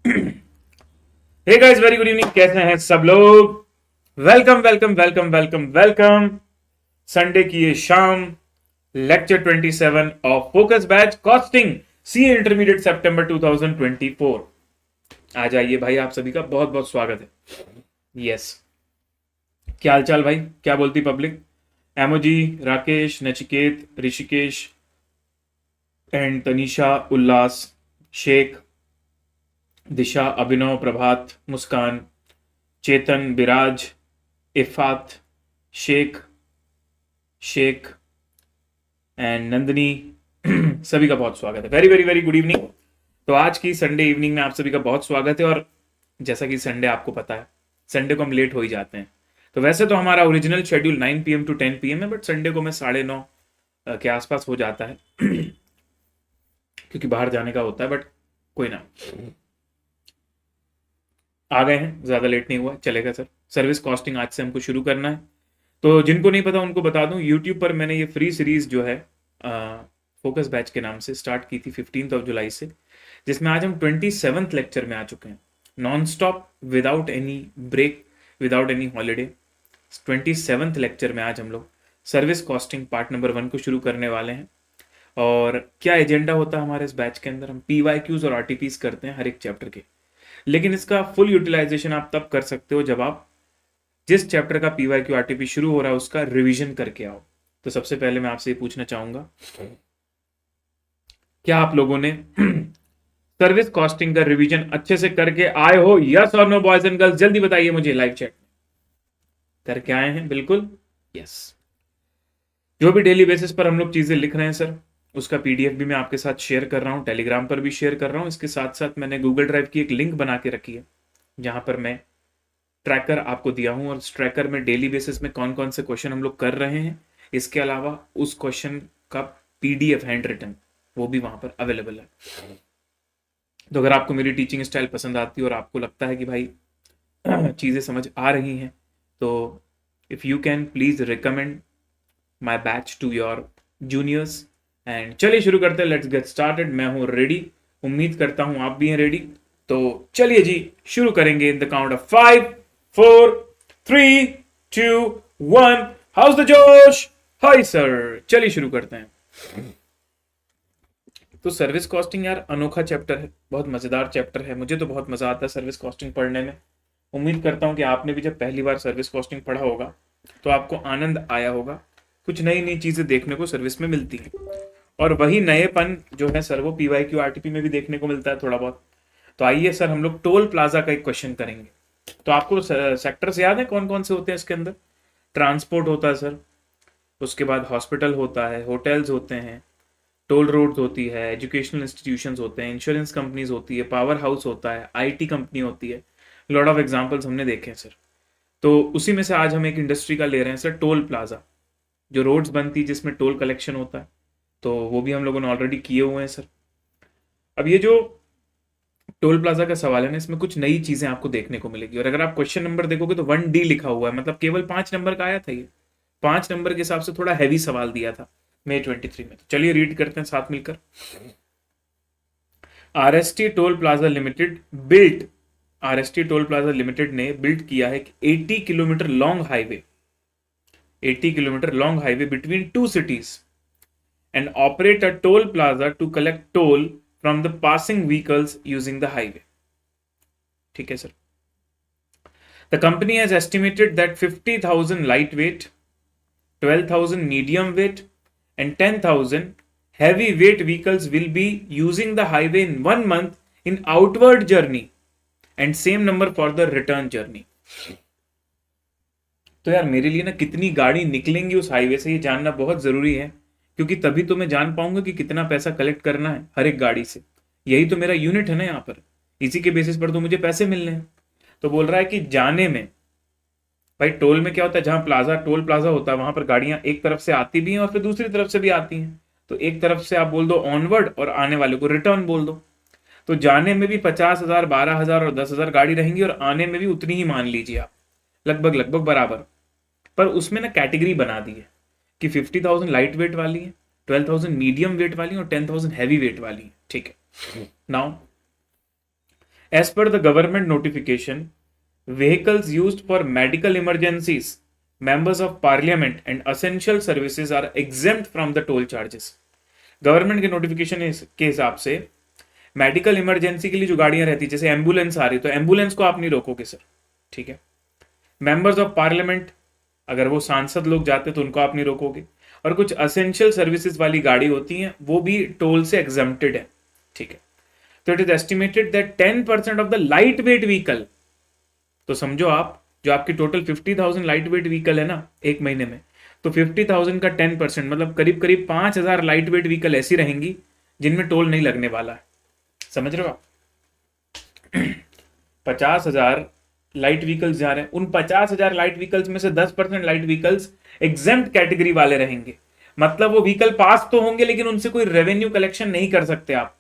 हे guys, very good evening. कैसे हैं सब लोग? Welcome welcome welcome welcome welcome. Sunday की ये शाम, lecture 27 of focus batch costing CA intermediate September 2024। आ जाइए भाई, आप सभी का बहुत बहुत स्वागत है। यस, क्या हालचाल भाई? क्या बोलती पब्लिक? एमोजी, राकेश, नचिकेत, ऋषिकेश एंड तनीषा, उल्लास, शेख, दिशा, अभिनव, प्रभात, मुस्कान, चेतन, बिराज, इफात, शेख शेख एंड नंदनी सभी का बहुत स्वागत है। Very very very good evening. तो आज की संडे इवनिंग में आप सभी का बहुत स्वागत है। और जैसा कि संडे आपको पता है, संडे को हम लेट हो ही जाते हैं। तो वैसे तो हमारा original schedule 9 PM to 10 PM है, बट संडे को मैं 9:30 के आसपास हो जाता है क्योंकि बाहर जाने का होता है। बट कोई ना, आ गए हैं, ज़्यादा लेट नहीं हुआ, चलेगा सर। सर्विस कॉस्टिंग आज से हमको शुरू करना है। तो जिनको नहीं पता उनको बता दूं, यूट्यूब पर मैंने ये फ्री सीरीज जो है फोकस बैच के नाम से स्टार्ट की थी 15 जुलाई से, जिसमें आज हम 27th लेक्चर में आ चुके हैं। Non stop, without any break, without any holiday. 27th lecture में आज हम लोग सर्विस कॉस्टिंग पार्ट नंबर 1 को शुरू करने वाले हैं। और क्या एजेंडा होता है हमारे इस बैच के अंदर? हम PYQs और RTPs करते हैं हर एक चैप्टर के, लेकिन इसका फुल यूटिलाइजेशन आप तब कर सकते हो जब आप जिस चैप्टर का PYQ RTP शुरू हो रहा है उसका रिवीजन करके आओ। तो सबसे पहले मैं आपसे ये पूछना चाहूंगा, क्या आप लोगों ने सर्विस कॉस्टिंग का रिवीजन अच्छे से करके आए हो? यस और नो बॉयज एंड गर्ल्स, जल्दी बताइए मुझे लाइव चैट में। करके आए हैं? बिल्कुल यस। जो भी डेली बेसिस पर हम लोग चीजें लिख रहे हैं सर, उसका PDF भी मैं आपके साथ शेयर कर रहा हूं, टेलीग्राम पर भी शेयर कर रहा हूं। इसके साथ साथ मैंने गूगल ड्राइव की एक लिंक बना के रखी है, जहां पर मैं ट्रैकर आपको दिया हूं, और उस ट्रैकर में डेली बेसिस में कौन कौन से क्वेश्चन हम लोग कर रहे हैं, इसके अलावा उस क्वेश्चन का PDF हैंड रिटन वो भी वहां पर अवेलेबल है। तो अगर आपको मेरी टीचिंग स्टाइल पसंद आती है और आपको लगता है कि भाई चीज़ें समझ आ रही हैं, तो if you can please recommend my batch to your juniors. And चलिए शुरू करते हैं, लेट्स गेट स्टार्टेड। मैं हूँ रेडी, उम्मीद करता हूँ आप भी हैं रेडी। तो चलिए जी, शुरू करेंगे in the count of 5 4 3 2 1। How's the josh? Hi sir, चलिए शुरू करते हैं। तो सर्विस कॉस्टिंग यार अनोखा चैप्टर है, बहुत मजेदार चैप्टर है। मुझे तो बहुत मजा आता है सर्विस कॉस्टिंग पढ़ने में। उम्मीद करता हूँ कि आपने भी जब पहली बार सर्विस कॉस्टिंग पढ़ा होगा तो आपको आनंद आया होगा। कुछ नई नई चीजें देखने को सर्विस में मिलती है, और वही नएपन जो है सर वो PYQ RTP में भी देखने को मिलता है थोड़ा बहुत। तो आइए सर, हम लोग टोल प्लाजा का एक क्वेश्चन करेंगे। तो आपको सेक्टर्स याद है कौन कौन से होते हैं इसके अंदर? ट्रांसपोर्ट होता है सर, उसके बाद हॉस्पिटल होता है, होटल्स होते हैं, टोल रोड्स होती है, एजुकेशनल इंस्टीट्यूशंस होते हैं, इंश्योरेंस कंपनीज होती है, पावर हाउस होता है, IT कंपनी होती है। लॉट ऑफ एग्जांपल्स हमने देखे हैं सर। तो उसी में से आज हम एक इंडस्ट्री का ले रहे हैं सर, टोल प्लाजा, जो रोड्स बनती है जिसमें टोल कलेक्शन होता है। तो वो भी हम लोगों ने ऑलरेडी किए हुए हैं सर। अब ये जो टोल प्लाजा का सवाल है ना, इसमें कुछ नई चीजें आपको देखने को मिलेगी। और अगर आप क्वेश्चन नंबर देखोगे तो 1D लिखा हुआ है, मतलब केवल 5 नंबर का आया था ये। 5 नंबर के हिसाब से थोड़ा हैवी सवाल दिया था May 23 में। तो चलिए रीड करते हैं साथ मिलकर। RST toll plaza limited built RST toll plaza limited ने बिल्ड किया है 80 kilometre long highway, 80 kilometre long highway between 2 cities and operate a toll plaza to collect toll from the passing vehicles using the highway. ठीक है sir. The company has estimated that 50,000 lightweight, 12,000 medium weight and 10,000 heavyweight vehicles will be using the highway in 1 month in outward journey and same number for the return journey. तो यार मेरे लिए ना कितनी गाड़ी निकलेंगी उस हाईवे से ये जानना बहुत जरूरी है, क्योंकि तभी तो मैं जान पाऊंगा कि कितना पैसा कलेक्ट करना है हर एक गाड़ी से। यही तो मेरा यूनिट है ना यहाँ पर, इसी के बेसिस पर तो मुझे पैसे मिलने हैं। तो बोल रहा है कि जाने में भाई टोल में क्या होता है, जहां टोल प्लाजा होता है वहां पर गाड़ियां एक तरफ से आती भी हैं और फिर दूसरी तरफ से भी आती हैं। तो एक तरफ से आप बोल दो ऑनवर्ड और आने वाले को रिटर्न बोल दो। तो जाने में भी 50,000, 12,000 और 10,000 गाड़ी रहेंगी, और आने में भी उतनी ही मान लीजिए आप, लगभग लगभग बराबर। पर उसमें ना कैटेगरी बना दी है कि 50,000 लाइट वेट वाली है, 12,000 मीडियम वेट वाली और 10,000 हैवी वेट वाली है। ठीक है। Now As per the government notification, vehicles used for medical emergencies, members of parliament, and essential services are exempt from the toll charges. Government के नोटिफिकेशन के हिसाब से मेडिकल इमरजेंसी के लिए जो गाड़ियां रहती है, जैसे एम्बुलेंस आ रही, तो एम्बुलेंस को आप नहीं रोकोगे सर, ठीक है। मेंबर्स ऑफ पार्लियामेंट, अगर वो सांसद लोग जाते तो उनको आप नहीं रोकोगे, और कुछ असेंशियल सर्विसेज वाली गाड़ी होती हैं वो भी टोल से एग्जम्प्टेड है, ठीक है। तो it is estimated that 10% of the light weight vehicle, तो समझो आप जो आपकी टोटल 50,000 लाइट वेट व्हीकल है ना एक महीने में, तो 50,000 का 10% मतलब करीब करीब 5,000 लाइट वेट व्हीकल ऐसी रहेंगी जिनमें टोल नहीं लगने वाला है। समझ रहे हो आप? 50,000 लाइट व्हीकल्स जा रहे हैं, उन 50,000 लाइट व्हीकल्स में से 10% लाइट व्हीकल्स एग्जेम्प्ट कैटेगरी वाले रहेंगे। मतलब वो व्हीकल पास तो होंगे लेकिन उनसे कोई रेवेन्यू कलेक्शन नहीं कर सकते आप।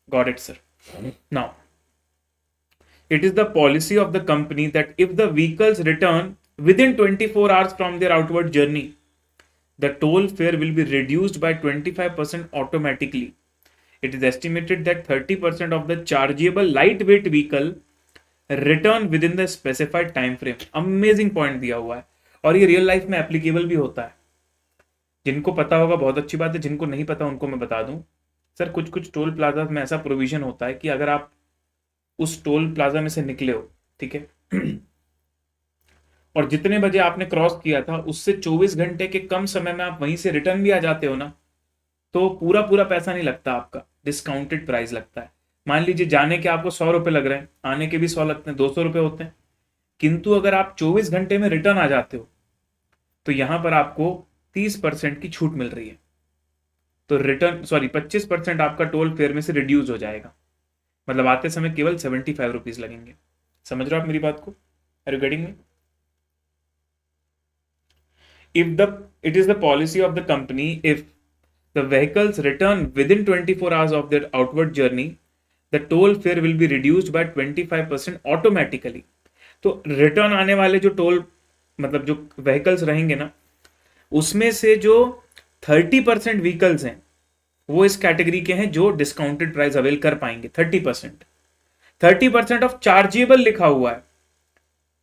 Got it sir? Now it is the policy of the company that if the vehicles return within 24 hours from their outward journey, the toll fare will be reduced by 25% automatically. It is estimated that 30% of the chargeable lightweight vehicle return within the specified time frame. Amazing point दिया हुआ है, और ये real life में applicable भी होता है। जिनको पता होगा बहुत अच्छी बात है, जिनको नहीं पता उनको मैं बता दूं सर, कुछ कुछ टोल प्लाजा में ऐसा प्रोविजन होता है कि अगर आप उस टोल प्लाजा में से निकले हो, ठीक है, और जितने बजे आपने क्रॉस किया था उससे 24 घंटे के कम समय में आप वहीं से रिटर्न भी आ जाते हो ना, तो पूरा पूरा पैसा नहीं लगता आपका, डिस्काउंटेड प्राइस लगता है। मान लीजिए जाने के आपको 100 रुपए लग रहे हैं, आने के भी 100 लगते हैं, 200 रुपए होते हैं। किंतु अगर आप 24 घंटे में रिटर्न आ जाते हो तो यहां पर आपको 30% की छूट मिल रही है। तो 25% आपका टोल फेयर में से रिड्यूस हो जाएगा, मतलब आते समय केवल 75 रुपीज लगेंगे। समझ रहे हो आप मेरी बात को? Are you getting me? It is the policy of the company, if the vehicles return within 24 hours of their outward journey, the toll fare will be reduced by 25% automatically. तो रिटर्न आने वाले जो टोल मतलब जो vehicles रहेंगे ना, उसमें से जो 30% व्हीकल्स हैं वो इस कैटेगरी के हैं जो डिस्काउंटेड प्राइस अवेल कर पाएंगे। 30% ऑफ चार्जेबल लिखा हुआ है।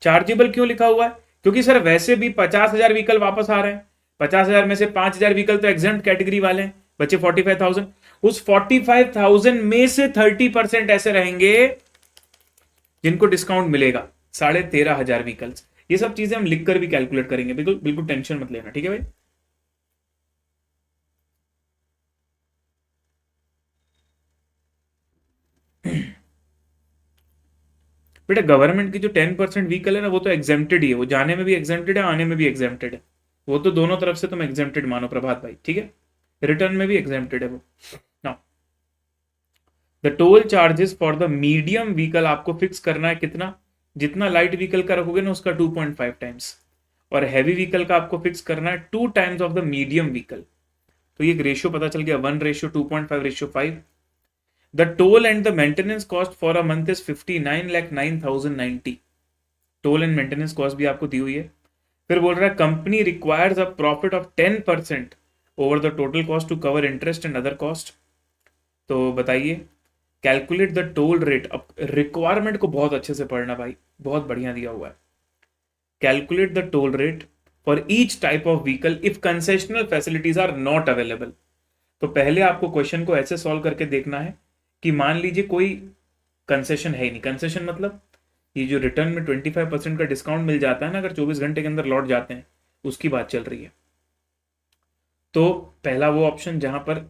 चार्जेबल क्यों लिखा हुआ है? क्योंकि सर वैसे भी 50,000 व्हीकल वापस आ रहे हैं, 50,000 में से 5,000 व्हीकल तो एग्जेम्प्ट कैटेगरी वाले हैं, बचे 45,000। उस 45,000 में से 30% ऐसे रहेंगे जिनको डिस्काउंट मिलेगा, 13,500 व्हीकल्स। ये सब चीजें हम लिखकर भी कैलकुलेट करेंगे, बिल्कुल बिल्कुल टेंशन मत लेना, ठीक है भाई। बेटा गवर्नमेंट की जो 10% व्हीकल है ना वो तो एग्जेम्प्टेड ही है, वो जाने में भी एग्जेम्प्टेड है, आने में भी एग्जेम्प्टेड है, वो तो दोनों तरफ से तुम एग्जेम्प्टेड मानो प्रभात भाई, ठीक है। रिटर्न में भी एग्जेम्प्टेड है वो। Now the toll charges for the medium vehicle आपको फिक्स करना है कितना? जितना लाइट व्हीकल का रखोगे ना उसका 2.5 टाइम्स, और हैवी व्हीकल का आपको फिक्स करना है 2 times of the medium vehicle. तो ये रेशियो पता चल गया, 1:2.5:5। The toll and the maintenance cost for a month is 59,09,090। Toll and maintenance cost भी आपको दी हुई है। फिर बोल रहा है company requires a profit of 10% over the total cost to cover interest and other cost. तो बताइए, कैलकुलेट द टोल रेट। अब रिक्वायरमेंट को बहुत अच्छे से पढ़ना भाई, बहुत बढ़िया दिया हुआ है। Calculate the toll rate for each type of vehicle if concessional facilities are not available. तो पहले आपको क्वेश्चन को ऐसे सॉल्व करके देखना है कि मान लीजिए कोई कंसेशन है ही नहीं। कंसेशन मतलब ये जो रिटर्न में 25% का डिस्काउंट मिल जाता है ना अगर 24 घंटे के अंदर लौट जाते हैं, उसकी बात चल रही है। तो पहला वो ऑप्शन जहां पर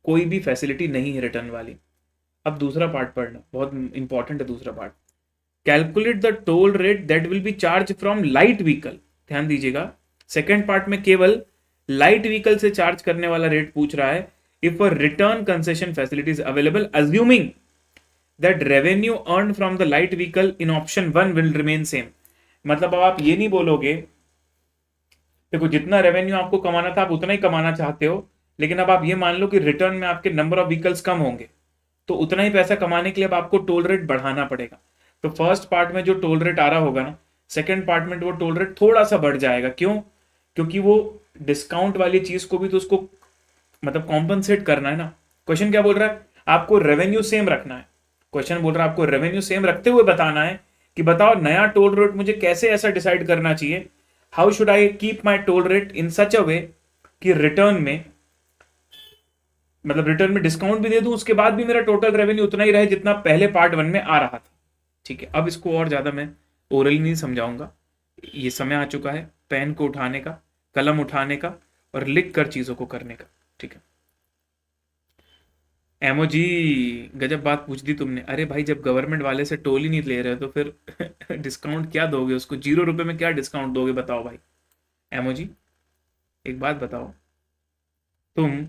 कोई भी फैसिलिटी नहीं है रिटर्न वाली। अब दूसरा पार्ट पढ़ना, बहुत इंपॉर्टेंट है दूसरा part. Calculate the toll rate that will B charge from light vehicle. ध्यान दीजिएगा, सेकेंड पार्ट में केवल लाइट व्हीकल से चार्ज करने वाला रेट पूछ रहा है। If a return concession facility is available, assuming that revenue earned from the light vehicle in option 1 will remain same। मतलब अब आप ये नहीं बोलोगे, देखो जितना रेवेन्यू आपको कमाना था आप उतना ही कमाना चाहते हो, लेकिन अब आप ये मान लो कि रिटर्न में आपके नंबर ऑफ व्हीकल्स कम होंगे, तो उतना ही पैसा कमाने के लिए अब आपको टोल रेट बढ़ाना पड़ेगा। तो फर्स्ट पार्ट में जो टोल रेट आ रहा होगा ना, सेकेंड पार्ट में वो टोल रेट थोड़ा सा बढ़ जाएगा। क्यों? क्योंकि वो डिस्काउंट वाली चीज को भी तो उसको मतलब कॉम्पनसेट करना है ना। क्वेश्चन क्या बोल रहा है? आपको रेवेन्यू सेम रखना है, क्वेश्चन बोल रहा है आपको रेवेन्यू सेम रखते हुए बताना है कि बताओ नया टोल रेट मुझे कैसे ऐसा डिसाइड करना चाहिए, how should I keep my toll rate in such a way कि रिटर्न में, मतलब रिटर्न में डिस्काउंट भी दे दूं, उसके बाद भी मेरा टोटल रेवेन्यू उतना ही रहे जितना पहले पार्ट 1 में आ रहा था। ठीक है, अब इसको और ज्यादा मैं ओरली नहीं समझाऊंगा, ये समय आ चुका है पेन को उठाने का, कलम उठाने का और लिख कर चीजों को करने का। ठीक है, एमओ जी गजब बात पूछ दी तुमने। अरे भाई जब गवर्नमेंट वाले से टोल ही नहीं ले रहे तो फिर डिस्काउंट क्या दोगे उसको, 0 रुपए में क्या डिस्काउंट दोगे बताओ भाई। एमओ जी एक बात बताओ, तुम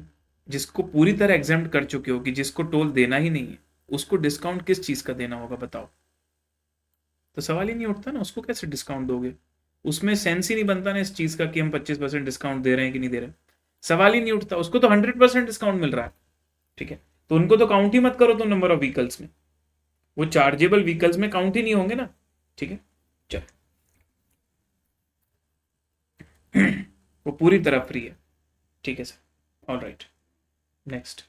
जिसको पूरी तरह एग्जाम्प्ट कर चुके हो कि जिसको टोल देना ही नहीं है, उसको डिस्काउंट किस चीज का देना होगा बताओ। तो सवाल ही नहीं उठता ना, उसको कैसे डिस्काउंट दोगे, उसमें सेंस ही नहीं बनता ना इस चीज का कि हम 25% डिस्काउंट दे रहे हैं कि नहीं दे रहे हैं। सवाल ही नहीं उठता, उसको तो 100% डिस्काउंट मिल रहा है। ठीक है, तो उनको तो काउंट ही मत करो तुम नंबर ऑफ व्हीकल्स में, वो चार्जेबल व्हीकल्स में काउंट ही नहीं होंगे ना। ठीक है, चल वो पूरी तरह फ्री है। ठीक है सर, ऑल राइट, नेक्स्ट।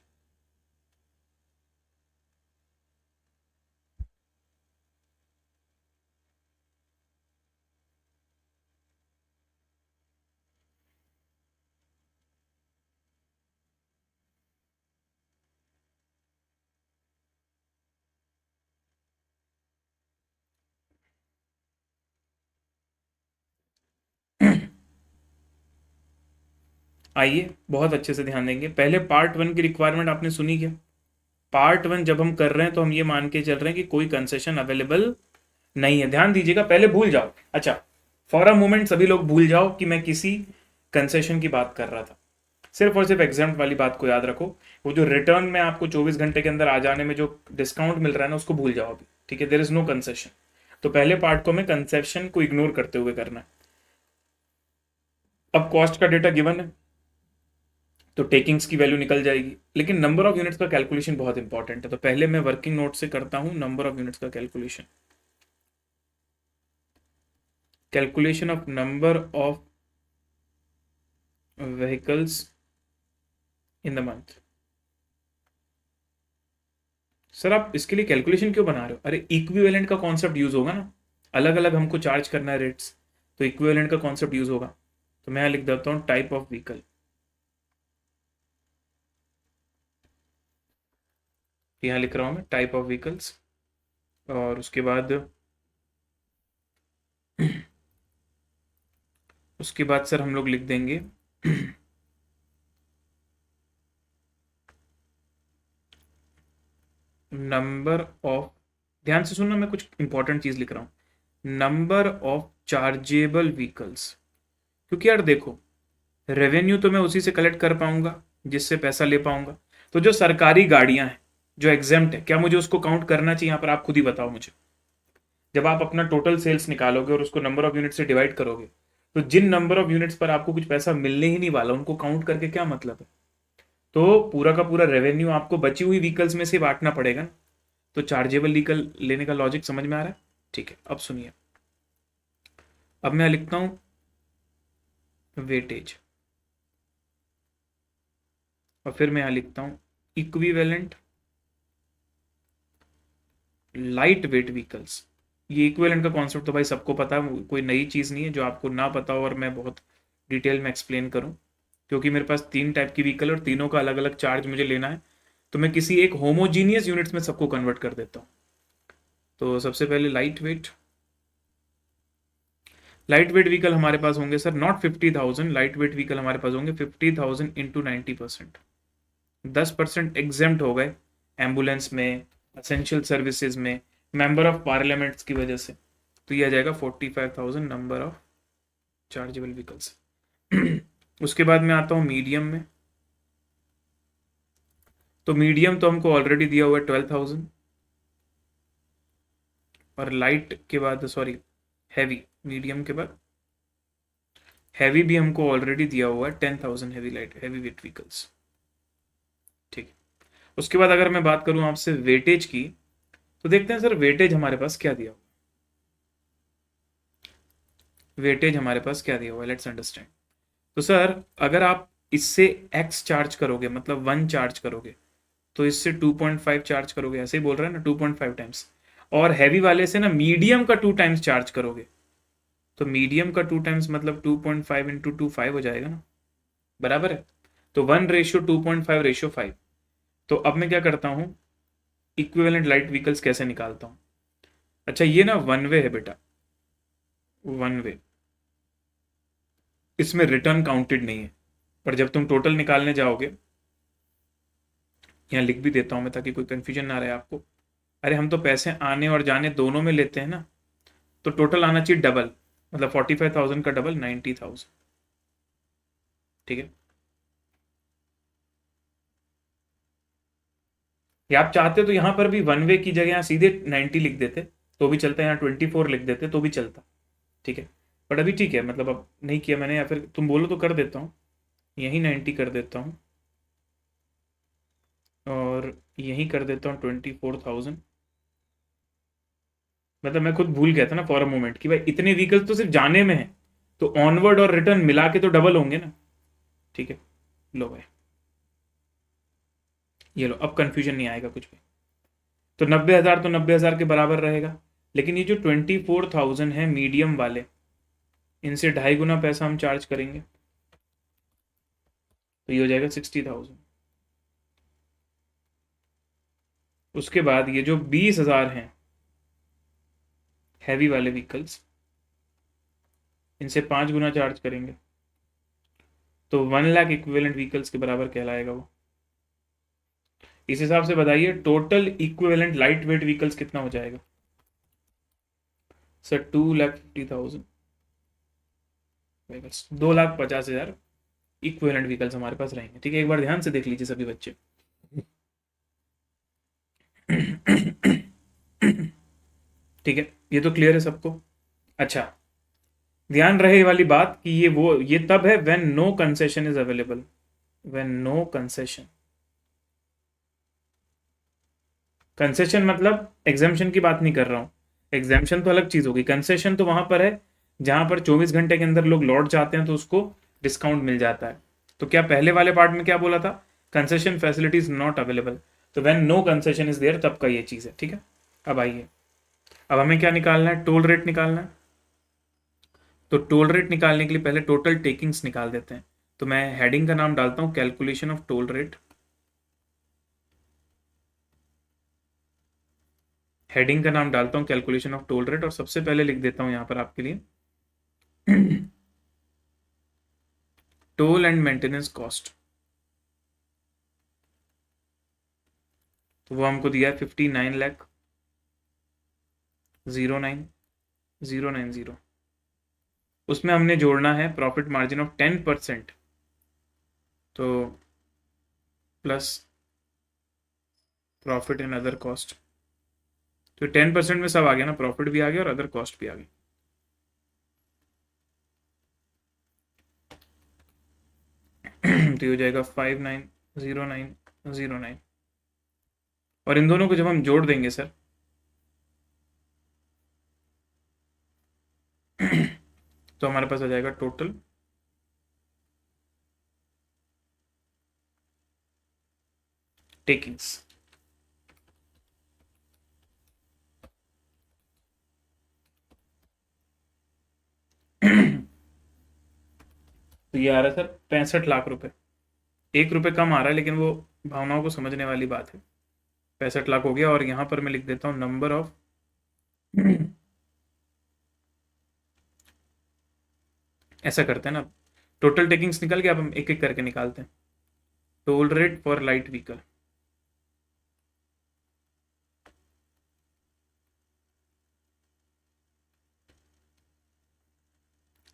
आइए बहुत अच्छे से ध्यान देंगे, पहले पार्ट 1 की रिक्वायरमेंट आपने सुनी क्या। पार्ट 1 जब हम कर रहे हैं तो हम ये मान के चल रहे हैं कि कोई कंसेशन अवेलेबल नहीं है, ध्यान दीजिएगा, पहले भूल जाओ। अच्छा, फॉर अ मोमेंट सभी लोग भूल जाओ कि मैं किसी कंसेशन की बात कर रहा था, सिर्फ और सिर्फ एग्जाम वाली बात को याद रखो। वो जो रिटर्न में आपको 24 घंटे के अंदर आ जाने में जो डिस्काउंट मिल रहा है ना, उसको भूल जाओ अभी। ठीक है, देर इज नो कंसेशन। तो पहले पार्ट को हमें कंसेशन को इग्नोर करते हुए करना है। अब कॉस्ट का डेटा गिवन है तो टेकिंग्स की वैल्यू निकल जाएगी, लेकिन नंबर ऑफ यूनिट्स का कैलकुलेशन बहुत इंपॉर्टेंट है। तो पहले मैं वर्किंग नोट से करता हूं नंबर ऑफ यूनिट्स का calculation, calculation of number of vehicles in the month. Sir आप इसके लिए कैलकुलेशन क्यों बना रहे हो, अरे इक्विवेलेंट का कॉन्सेप्ट यूज होगा ना, अलग अलग हमको चार्ज करना है रेट्स, तो इक्विवेलेंट का कॉन्सेप्ट यूज होगा। तो मैं लिख देता हूं टाइप ऑफ व्हीकल, यहां लिख रहा हूं मैं टाइप ऑफ व्हीकल्स, और उसके बाद उसके बाद सर हम लोग लिख देंगे नंबर ऑफ, ध्यान से सुनना मैं कुछ इंपॉर्टेंट चीज लिख रहा हूं, नंबर ऑफ चार्जेबल व्हीकल्स। क्योंकि यार देखो, रेवेन्यू तो मैं उसी से कलेक्ट कर पाऊंगा जिससे पैसा ले पाऊंगा। तो जो सरकारी गाड़ियां हैं जो एग्जेम्प्ट है, क्या मुझे उसको काउंट करना चाहिए, यहाँ पर आप खुद ही बताओ मुझे। जब आप अपना टोटल सेल्स निकालोगे और उसको नंबर ऑफ यूनिट से डिवाइड करोगे, तो जिन नंबर ऑफ यूनिट्स पर आपको कुछ पैसा मिलने ही नहीं वाला, उनको काउंट करके क्या मतलब है। तो पूरा का पूरा रेवेन्यू आपको बची हुई व्हीकल्स में से बांटना पड़ेगा ना। तो चार्जेबल व्हीकल लेने का लॉजिक समझ में आ रहा है। ठीक है, अब सुनिए, अब मैं लिखता हूं वेटेज, और फिर मैं यहां लिखता हूं इक्विवेलेंट लाइट वेट व्हीकल्स। ये इक्विवेलेंट का कॉन्सेप्ट तो भाई सबको पता है, कोई नई चीज नहीं है जो आपको ना पता हो और मैं बहुत डिटेल में एक्सप्लेन करूं, क्योंकि मेरे पास 3 टाइप की व्हीकल और तीनों का अलग अलग चार्ज मुझे लेना है। तो मैं किसी एक होमोजीनियस यूनिट्स में सबको कन्वर्ट कर देता हूं। तो सबसे पहले light weight, light weight vehicle हमारे पास होंगे sir not 50,000, light weight vehicle हमारे पास होंगे 50,000 इंटू 90%, 10% एग्जेम्प्ट हो गए एम्बुलेंस में, असेंशियल सर्विसेज में, मेंबर ऑफ पार्लियामेंट्स की वजह से। तो ये आ जाएगा 45,000 नंबर ऑफ चार्जेबल व्हीकल्स। उसके बाद मैं आता हूँ मीडियम में, तो मीडियम तो हमको ऑलरेडी दिया हुआ है 12,000, और लाइट के बाद सॉरी हैवी, मीडियम के बाद हैवी भी हमको ऑलरेडी दिया हुआ है 10,000 heavy light heavy weight vehicles. ठीक है, उसके बाद अगर मैं बात करूं आपसे वेटेज की, तो देखते हैं सर वेटेज हमारे पास क्या दिया हुआ, वेटेज हमारे पास क्या दिया हुआ है, लेट्स अंडरस्टैंड। तो सर अगर आप इससे x चार्ज करोगे, मतलब 1 चार्ज करोगे, तो इससे 2.5 चार्ज करोगे, ऐसे ही बोल रहा है ना, 2.5 टाइम्स। और हैवी वाले से ना मीडियम का 2 टाइम्स चार्ज करोगे, तो मीडियम का 2 टाइम्स मतलब 2.5 इंटू 2 5 हो जाएगा ना, बराबर है। तो 1:2.5:5। तो अब मैं क्या करता हूं, इक्विवेलेंट लाइट व्हीकल्स कैसे निकालता हूं। अच्छा ये ना वन वे है बेटा, वन वे, इसमें रिटर्न काउंटेड नहीं है। पर जब तुम टोटल निकालने जाओगे, यहाँ लिख भी देता हूं मैं ताकि कोई कंफ्यूजन ना रहे आपको। अरे हम तो पैसे आने और जाने दोनों में लेते हैं ना, तो टोटल आना चाहिए डबल, मतलब 45,000 का डबल 90,000। ठीक है, या आप चाहते तो यहां पर भी वन वे की जगह यहाँ सीधे 90 लिख देते तो भी चलता, यहाँ 24 लिख देते तो भी चलता। ठीक है, बट अभी ठीक है, मतलब अब नहीं किया मैंने, या फिर तुम बोलो तो कर देता हूँ, यही 90 कर देता हूँ और यही कर देता हूँ 24,000। मतलब मैं खुद भूल गया था ना फॉर अ मोमेंट कि भाई इतने व्हीकल्स तो सिर्फ जाने में है, तो ऑनवर्ड और रिटर्न मिला के तो डबल होंगे ना। ठीक है, लो भाई, ये लो, अब कंफ्यूजन नहीं आएगा कुछ भी। तो 90,000 तो 90,000 के बराबर रहेगा, लेकिन ये जो 24,000 है मीडियम वाले, इनसे 2.5 गुना पैसा हम चार्ज करेंगे, तो ये हो जाएगा 60,000। उसके बाद ये जो 20,000 हैं हैवी वाले व्हीकल्स, इनसे 5 गुना चार्ज करेंगे, तो 1 लाख इक्विवेलेंट व्हीकल्स के बराबर कहलाएगा वो। इस हिसाब से बताइए total equivalent light weight vehicles कितना हो जाएगा सर। 2,50,000 व्हीकल्स, 2,50,000 इक्विवेलेंट व्हीकल्स हमारे पास रहेंगे। ठीक है, एक बार ध्यान से देख लीजिए सभी बच्चे। ठीक है, ये तो क्लियर है सबको। अच्छा, ध्यान रहे वाली बात कि ये तब है when no concession is available, when no concession. Concession मतलब एग्जाम्शन की बात नहीं कर रहा हूं, एग्जाम्शन तो अलग चीज होगी, कंसेशन तो वहां पर है जहां पर 24 घंटे के अंदर लोग लौट जाते हैं तो उसको डिस्काउंट मिल जाता है। तो क्या पहले वाले पार्ट में क्या बोला था, कंसेशन फैसिलिटीज नॉट अवेलेबल, तो when no concession is there तब का ये चीज है। ठीक है, अब आइए, अब हमें क्या निकालना है, टोल रेट निकालना है। तो टोल रेट निकालने के लिए पहले टोटल टेकिंग्स निकाल देते हैं। तो मैं हेडिंग का नाम डालता हूं calculation of toll rate, heading का नाम डालता हूं कैलकुलेशन ऑफ टोल रेट, और सबसे पहले लिख देता हूं यहां पर आपके लिए टोल एंड मेंटेनेंस कॉस्ट। तो वो हमको दिया है 59,09,090। उसमें हमने जोड़ना है प्रॉफिट मार्जिन ऑफ 10%, तो plus profit in other cost. तो 10% में सब आ गया ना, प्रॉफिट भी आ गया और अदर कॉस्ट भी आ गई। तो ये हो जाएगा 59,09,09। और इन दोनों को जब हम जोड़ देंगे सर तो हमारे पास आ जाएगा टोटल टेकिंग्स। तो ये आ रहा है सर 65 लाख रुपए, 1 रुपए कम आ रहा है लेकिन वो भावनाओं को समझने वाली बात है। 65 लाख हो गया, और यहां पर मैं लिख देता हूं नंबर ऑफ ऐसा करते हैं ना, टोटल टेकिंग्स निकल गया, अब हम एक एक करके निकालते हैं। Toll rate for light vehicle,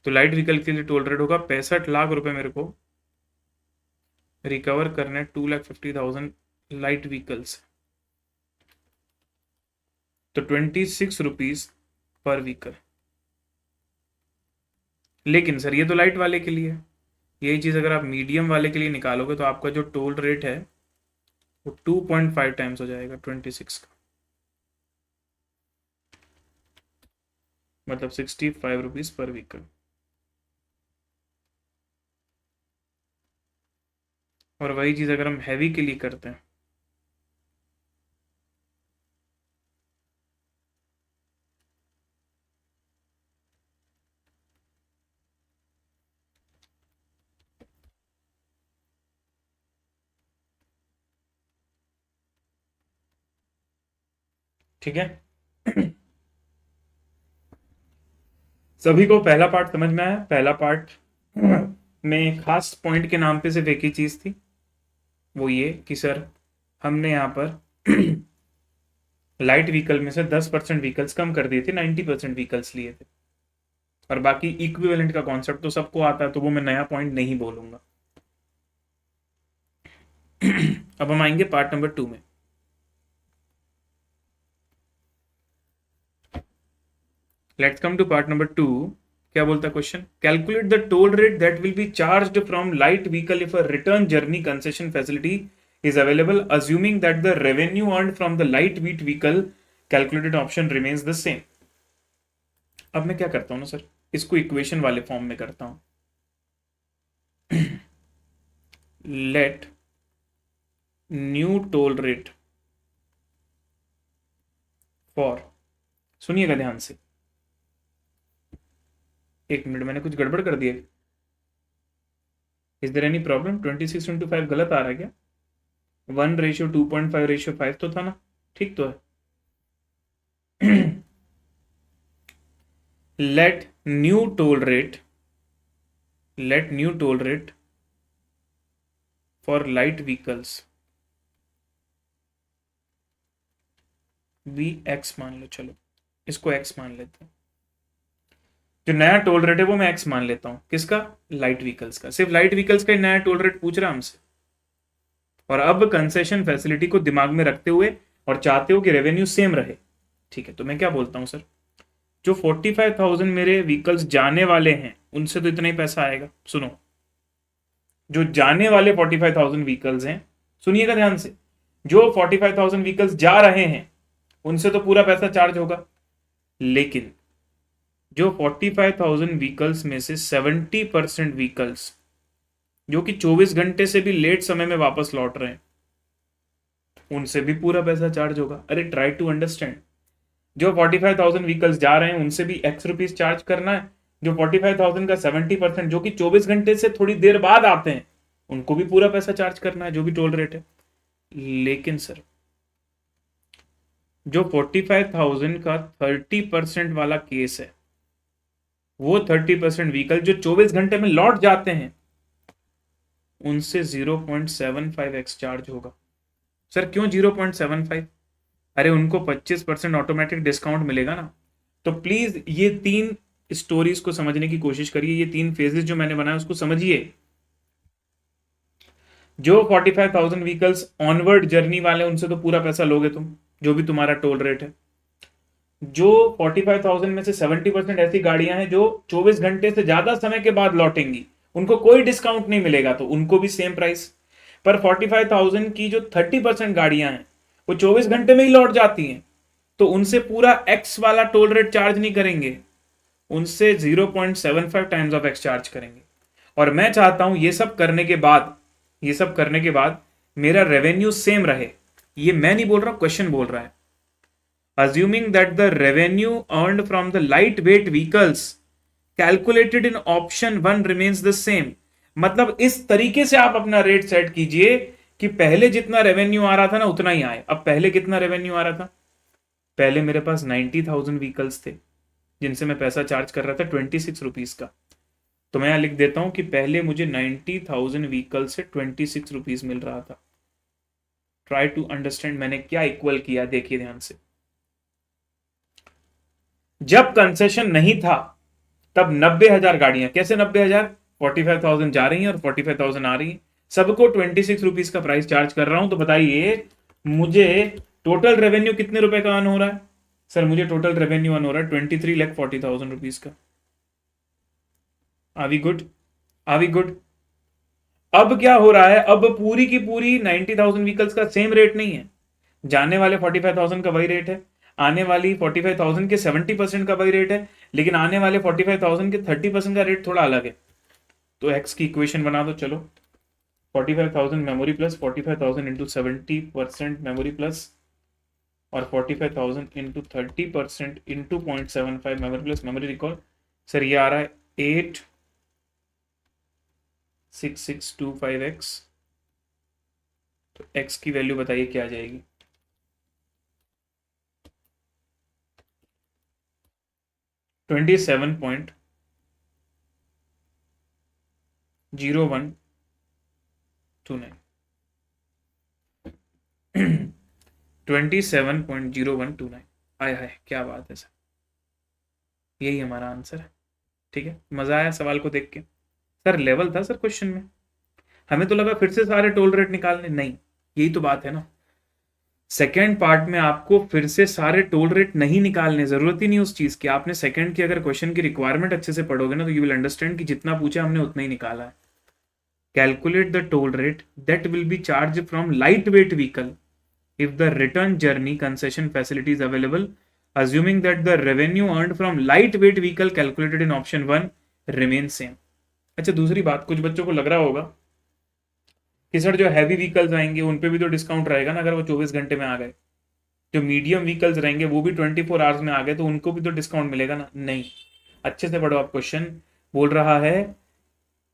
तो लाइट व्हीकल के लिए टोल रेट होगा 65 लाख रुपए मेरे को रिकवर करने 2,50,000 लाइट व्हीकल्स, तो 26 रुपीज पर व्हीकल। लेकिन सर ये तो लाइट वाले के लिए है, यही चीज अगर आप मीडियम वाले के लिए निकालोगे तो आपका जो टोल रेट है वो 2.5 टाइम्स हो जाएगा 26 का, मतलब 65 रुपीज पर व्हीकल। और वही चीज अगर हम हैवी के लिए करते हैं ठीक है। सभी को पहला पार्ट समझ में आया? पहला पार्ट में खास पॉइंट के नाम पे सिर्फ एक ही चीज थी, वो ये कि सर हमने यहाँ पर लाइट व्हीकल में से 10% व्हीकल्स कम कर दिए थे, 90% व्हीकल्स लिए थे, और बाकी इक्विवेलेंट का कॉन्सेप्ट तो सबको आता है, तो वो मैं नया पॉइंट नहीं बोलूंगा। अब हम आएंगे पार्ट नंबर 2 में। Let's come to part number 2। क्या बोलता है question? Calculate the toll rate that will be charged from light vehicle if a return journey concession facility is available, assuming that the revenue earned from the light weight vehicle calculated option remains the same. अब मैं क्या करता हूं ना sir, इसको equation वाले form में करता हूं। Let new toll rate for, सुनिएगा ध्यान से, एक मिनट, मैंने कुछ गड़बड़ कर दिया? Is there any problem? 26/5 गलत आ रहा है क्या? 1:2.5:5 तो था ना? ठीक तो है। let new toll rate for light vehicles भी x मान लो। चलो इसको x मान लेते हैं। जो नया टोल रेट है वो मैं x मान लेता हूं। किसका? लाइट व्हीकल्स का। सिर्फ लाइट व्हीकल्स का ही नया टोल रेट पूछ रहा है हमसे। और अब कंसेशन फैसिलिटी को दिमाग में रखते हुए और चाहते हो कि रेवेन्यू सेम रहे, ठीक है, तो मैं क्या बोलता हूं सर, जो 45,000 मेरे व्हीकल्स जाने वाले हैं उनसे तो इतना ही पैसा आएगा। सुनो, जो जाने वाले 45,000 व्हीकल्स हैं, सुनिएगा ध्यान से, जो 45,000 व्हीकल्स जा रहे हैं उनसे तो पूरा पैसा चार्ज होगा, लेकिन जो 45,000 व्हीकल्स में से 70% व्हीकल्स जो कि 24 घंटे से भी लेट समय में वापस लौट रहे हैं, उनसे भी पूरा पैसा चार्ज होगा। अरे ट्राई टू अंडरस्टैंड। जो 45,000 व्हीकल्स जा रहे हैं उनसे भी x रुपीज चार्ज करना है, जो 45,000 का 70% जो कि 24 घंटे से थोड़ी देर बाद आते हैं उनको भी पूरा पैसा चार्ज करना है, जो भी टोल रेट है। लेकिन सर जो 45,000 का 30% वाला केस है, वो 30% व्हीकल जो 24 घंटे में लौट जाते हैं उनसे 0.75x चार्ज होगा। सर क्यों 0.75? अरे उनको 25% ऑटोमेटिक डिस्काउंट मिलेगा ना। तो प्लीज ये 3 स्टोरीज को समझने की कोशिश करिए, ये 3 फेजेस जो मैंने बनाया उसको समझिए। जो 45,000 व्हीकल्स ऑनवर्ड जर्नी वाले उनसे तो पूरा पैसा लोगे तुम, जो भी तुम्हारा टोल रेट है। जो 45,000 में से 70% ऐसी गाड़ियां हैं जो 24 घंटे से ज्यादा समय के बाद लौटेंगी, उनको कोई डिस्काउंट नहीं मिलेगा, तो उनको भी सेम प्राइस। पर 45,000 की जो 30% गाड़ियां हैं वो 24 घंटे में ही लौट जाती हैं, तो उनसे पूरा एक्स वाला टोल रेट चार्ज नहीं करेंगे, उनसे 0.75 टाइम्स ऑफ एक्स चार्ज करेंगे। और मैं चाहता हूं ये सब करने के बाद मेरा रेवेन्यू सेम रहे। ये मैं नहीं बोल रहा, क्वेश्चन बोल रहा है। assuming that the revenue earned from the lightweight vehicles calculated in option 1 remains the same। मतलब इस तरीके से आप अपना रेट सेट कीजिए कि पहले जितना रेवेन्यू आ रहा था ना उतना ही आए। अब पहले कितना रेवेन्यू आ रहा था? पहले मेरे पास 90,000 व्हीकल्स थे जिनसे मैं पैसा चार्ज कर रहा था 26 रुपीज का। तो मैं यहां लिख देता हूं कि पहले मुझे 90,000 व्हीकल से 26 रुपीज मिल रहा था। ट्राई टू अंडरस्टैंड मैंने क्या इक्वल किया, देखिए ध्यान से। जब कंसेशन नहीं था तब 90,000 गाड़ियां, कैसे 90,000? 45,000 जा रही हैं और 45,000 आ रही हैं, सबको 26 रुपीज का प्राइस चार्ज कर रहा हूं। तो बताइए मुझे टोटल रेवेन्यू कितने रुपए का अर्न हो रहा है? सर मुझे टोटल रेवेन्यू अर्न हो रहा है 23,40,000 रुपीज का। Are we good? Are we good? अब क्या हो रहा है, अब पूरी की पूरी 90,000 व्हीकल्स का सेम रेट नहीं है। जाने वाले 45,000 का वही रेट है, आने वाली 45,000 के 70% का वही रेट है, लेकिन आने वाले 45,000 के 30% का रेट थोड़ा अलग है। तो एक्स की इक्वेशन बना दो। चलो 45,000 memory plus 45,000 into 70% memory plus और 45,000 into 30% into 0.75 memory plus memory recall. Sir ये आ रहा है 86625x। तो x की वैल्यू बताइए क्या आ जाएगी? 27.0129 27.0129। आय हाय क्या बात है सर, यही हमारा आंसर है। ठीक है, मजा आया सवाल को देख के? सर लेवल था सर क्वेश्चन में, हमें तो लगा फिर से सारे टोल रेट निकालने, नहीं, यही तो बात है ना। सेकेंड पार्ट में आपको फिर से सारे टोल रेट नहीं निकालने, जरूरत ही नहीं उस चीज की। आपने सेकंड की अगर क्वेश्चन की रिक्वायरमेंट अच्छे से पढ़ोगे ना तो यू विल अंडरस्टैंड कि जितना पूछा हमने उतना ही निकाला है। Calculate the toll rate that will B charge from light weight vehicle if the return journey concession facility is available, assuming that the revenue earned from lightweight vehicle calculated in option 1 remains same। अच्छा दूसरी बात, कुछ बच्चों को लग रहा होगा कि सर जो हैवी व्हीकल्स आएंगे उन पे भी तो डिस्काउंट रहेगा ना, अगर वो 24 घंटे में आ गए। जो मीडियम व्हीकल्स रहेंगे वो भी 24 आवर्स में आ गए तो उनको भी तो डिस्काउंट मिलेगा ना, नहीं। अच्छे से पढ़ो आप, क्वेश्चन बोल रहा है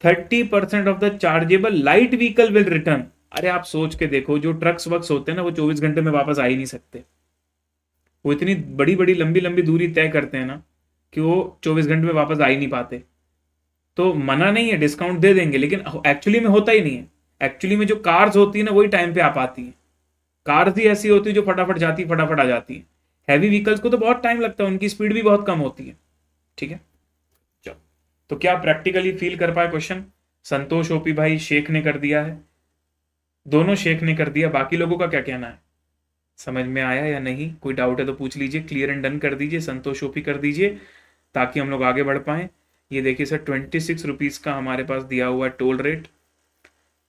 30% of the chargeable light vehicle will return. अरे आप सोच के देखो, जो ट्रक्स वक्स होते हैं ना वो 24 घंटे में वापस आ ही नहीं सकते। वो इतनी बड़ी बड़ी लंबी लंबी दूरी तय करते हैं ना कि वो 24 घंटे में वापस आ ही नहीं पाते। तो मना नहीं है, डिस्काउंट दे देंगे, लेकिन एक्चुअली में होता ही नहीं है। एक्चुअली में जो कार्स होती है ना वही टाइम पे आ पाती है। कार्स ही ऐसी होती है जो फटाफट जाती फटाफट आ जाती है। हैवी व्हीकल्स को तो बहुत टाइम लगता है, उनकी स्पीड भी बहुत कम होती है। ठीक है, चलो, तो क्या प्रैक्टिकली फील कर पाए क्वेश्चन? संतोष ओपी भाई शेख ने कर दिया है, दोनों शेख ने कर दिया। बाकी लोगों का क्या कहना है, समझ में आया या नहीं? कोई डाउट है तो पूछ लीजिए, क्लियर एंड डन कर दीजिए, संतोष ओपी कर दीजिए ताकि हम लोग आगे बढ़ पाए। ये देखिए सर 26 रुपीज़ का हमारे पास दिया हुआ है टोल रेट,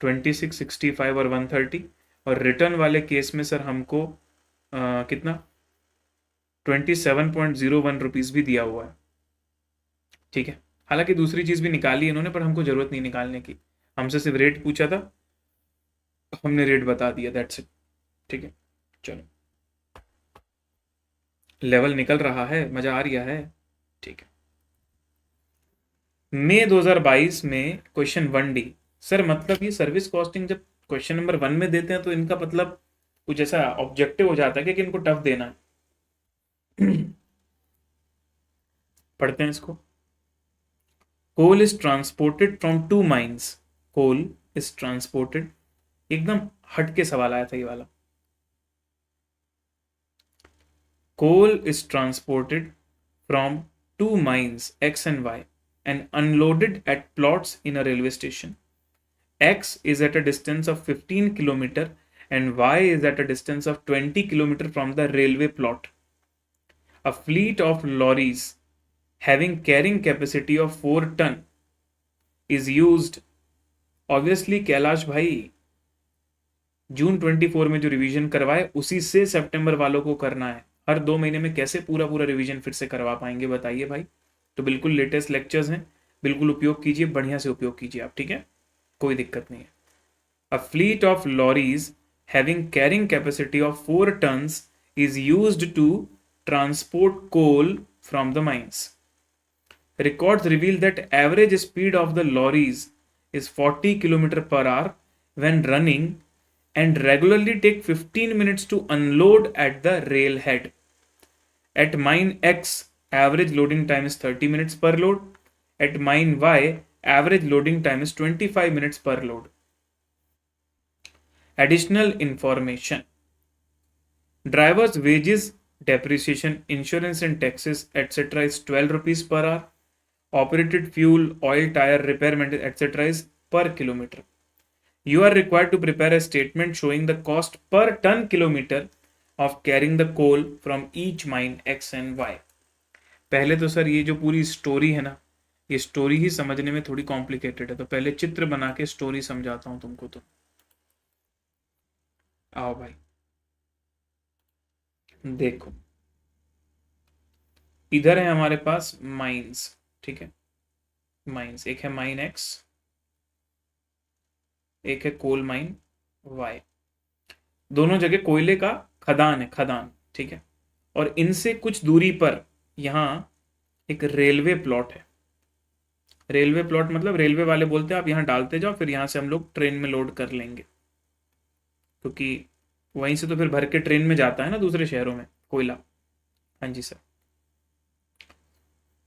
26, 65 और 130। और रिटर्न वाले केस में सर हमको कितना 27.01 रुपीज़ भी दिया हुआ है। ठीक है, हालांकि दूसरी चीज़ भी निकाली इन्होंने पर हमको ज़रूरत नहीं निकालने की, हमसे सिर्फ रेट पूछा था, हमने रेट बता दिया, दैट्स इट। ठीक है, चलो, लेवल निकल रहा है, मजा आ रहा है। ठीक है, मई 2022 में क्वेश्चन 1D। सर मतलब ये सर्विस कॉस्टिंग जब क्वेश्चन नंबर 1 में देते हैं तो इनका मतलब कुछ ऐसा ऑब्जेक्टिव हो जाता है कि इनको टफ देना है। पढ़ते हैं इसको। Coal is transported from 2 mines. Coal is transported, एकदम हट के सवाल आया था ये वाला। Coal is transported from 2 mines X and Y and unloaded at plots in a railway station. X is at a distance of 15 km and Y is at a distance of 20 km from the railway plot. A fleet of lorries having carrying capacity of 4 ton is used। Obviously Kailash भाई जून 24 में जो revision करवाए उसी से सितंबर वालों को करना है। हर 2 महीने में कैसे पूरा पूरा रिवीजन फिर से करवा पाएंगे बताइए भाई? तो बिल्कुल लेटेस्ट लेक्चर्स हैं, बिल्कुल उपयोग कीजिए, बढ़िया से उपयोग कीजिए आप। ठीक है, कोई दिक्कत नहीं है। A fleet of lorries having carrying capacity of 4 tons is used to transport coal from the mines. Records reveal that average speed of the lorries is 40 km per hour when running and regularly take 15 minutes to unload at the railhead. At mine X, average loading time is 30 minutes per load. At mine Y, average loading time is 25 minutes per load. Additional information. Driver's wages, depreciation, insurance and taxes, etc. is 12 rupees per hour. Operated fuel, oil, tire, repair, maintenance, etc. is per kilometer. You are required to prepare a statement showing the cost per ton kilometer of carrying the coal from each mine X and Y। पहले तो sir ये जो पूरी story है ना, ये story ही समझने में थोड़ी कॉम्प्लिकेटेड है, तो पहले चित्र बना के स्टोरी समझाता हूं तुमको। तो आओ भाई देखो, इधर है हमारे पास माइंस। ठीक है, माइंस, एक है माइन एक्स, एक है कोल माइन वाई। दोनों जगह कोयले का खदान है, खदान। ठीक है, और इनसे कुछ दूरी पर यहां एक रेलवे प्लॉट है। रेलवे प्लॉट मतलब रेलवे वाले बोलते हैं आप यहां डालते जाओ, फिर यहां से हम लोग ट्रेन में लोड कर लेंगे, क्योंकि वहीं से तो फिर भर के ट्रेन में जाता है ना दूसरे शहरों में कोयला। हाँ जी सर।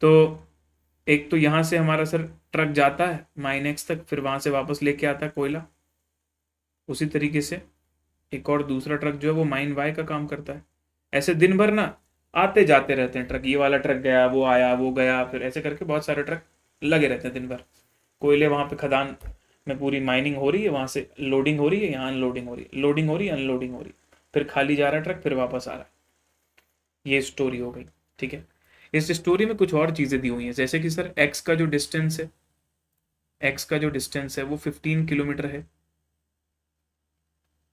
तो एक तो यहाँ से हमारा सर ट्रक जाता है माइन एक्स तक, फिर वहां से वापस लेके आता है कोयला। उसी तरीके से एक और दूसरा ट्रक जो है वो माइन वाई का काम करता है। ऐसे दिन भर ना आते जाते रहते हैं ट्रक, ये वाला ट्रक गया, वो आया, वो गया, फिर ऐसे करके बहुत सारे ट्रक लगे रहते हैं दिन भर। कोयले वहां पे खदान में पूरी माइनिंग हो रही है, वहां से लोडिंग हो रही है, यहाँ अनलोडिंग हो रही है, लोडिंग हो रही है, अनलोडिंग हो रही है, फिर खाली जा रहा है ट्रक, फिर वापस आ रहा है। ये स्टोरी हो गई। ठीक है, इस स्टोरी में कुछ और चीजें दी हुई हैं, जैसे कि सर एक्स का जो डिस्टेंस है, एक्स का जो डिस्टेंस है वो 15 किलोमीटर है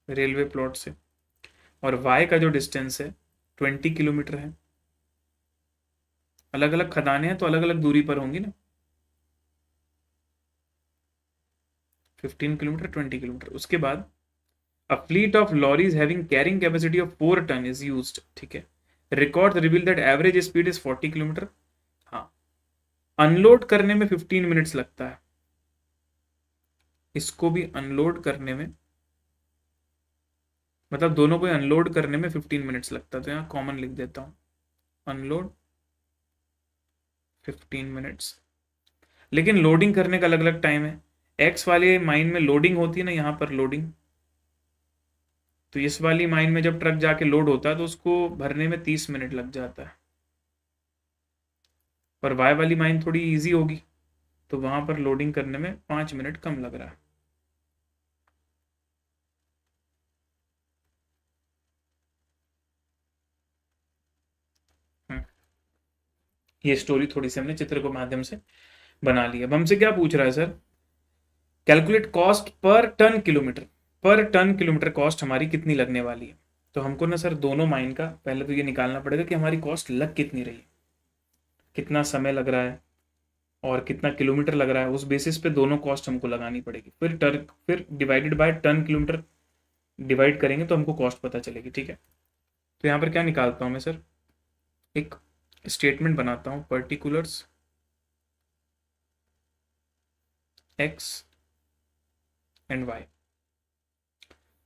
रेलवे प्लॉट से, और वाई का जो डिस्टेंस है 20 किलोमीटर है। अलग अलग खदानें हैं तो अलग अलग दूरी पर होंगी ना, 15 किलोमीटर, 20 किलोमीटर। उसके बाद a fleet of lorries having carrying capacity of 4 ton is used. ठीक है, record reveal that average speed is 40 kilometre. हाँ, अनलोड करने में 15 मिनट्स लगता है, इसको भी अनलोड करने में, मतलब दोनों को अनलोड करने में 15 मिनट्स लगता है, तो यहाँ कॉमन लिख देता हूँ, अनलोड 15 मिनट्स। लेकिन लोडिंग करने का अलग अलग टाइम है। एक्स वाले माइन में लोडिंग होती है ना, यहाँ पर लोडिंग, तो इस वाली माइन में जब ट्रक जाके लोड होता है तो उसको भरने में 30 मिनट लग जाता है। पर वाई वाली माइन थोड़ी इजी होगी, तो वहां पर लोडिंग करने में 5 मिनट कम लग रहा है। ये स्टोरी थोड़ी सी हमने चित्र के माध्यम से बना ली। अब हमसे क्या पूछ रहा है sir, calculate cost per ton kilometre. Per ton kilometre cost हमारी कितनी लगने वाली है। तो हमको ना सर दोनों माइन का पहले तो ये निकालना पड़ेगा कि हमारी कॉस्ट लग कितनी रही है, कितना समय लग रहा है और कितना किलोमीटर लग रहा है, उस बेसिस पे दोनों कॉस्ट हमको लगानी पड़ेगी। फिर divided by ton kilometre divide करेंगे तो हमको कॉस्ट पता चलेगी। ठीक है, तो यहाँ पर क्या निकालता हूँ मैं सर, एक स्टेटमेंट बनाता हूँ, पर्टिकुलर्स एक्स एंड वाई।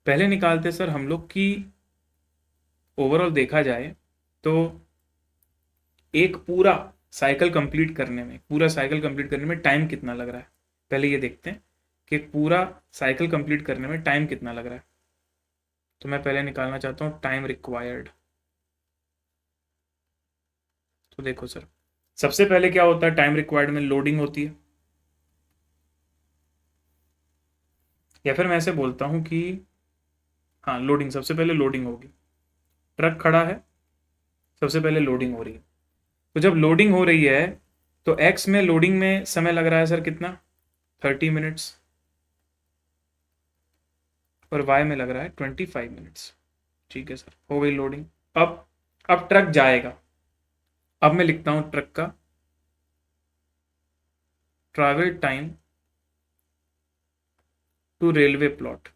पहले निकालते सर हम लोग की ओवरऑल देखा जाए तो एक पूरा साइकिल कंप्लीट करने में, पूरा साइकिल कंप्लीट करने में टाइम कितना लग रहा है। पहले ये देखते हैं कि पूरा साइकिल कंप्लीट करने में टाइम कितना लग रहा है। तो मैं पहले निकालना चाहता हूँ टाइम रिक्वायर्ड। तो देखो सर, सबसे पहले क्या होता है टाइम रिक्वायर्ड में, लोडिंग होती है, या फिर मैं ऐसे बोलता हूं कि हाँ लोडिंग, सबसे पहले लोडिंग होगी। ट्रक खड़ा है, सबसे पहले लोडिंग हो रही है। तो जब लोडिंग हो रही है तो एक्स में लोडिंग में समय लग रहा है सर कितना, 30 मिनट्स, और वाई में लग रहा है 25 मिनट्स। ठीक है सर, हो गई लोडिंग। अब ट्रक जाएगा। अब मैं लिखता हूं ट्रक का travel time to railway plot.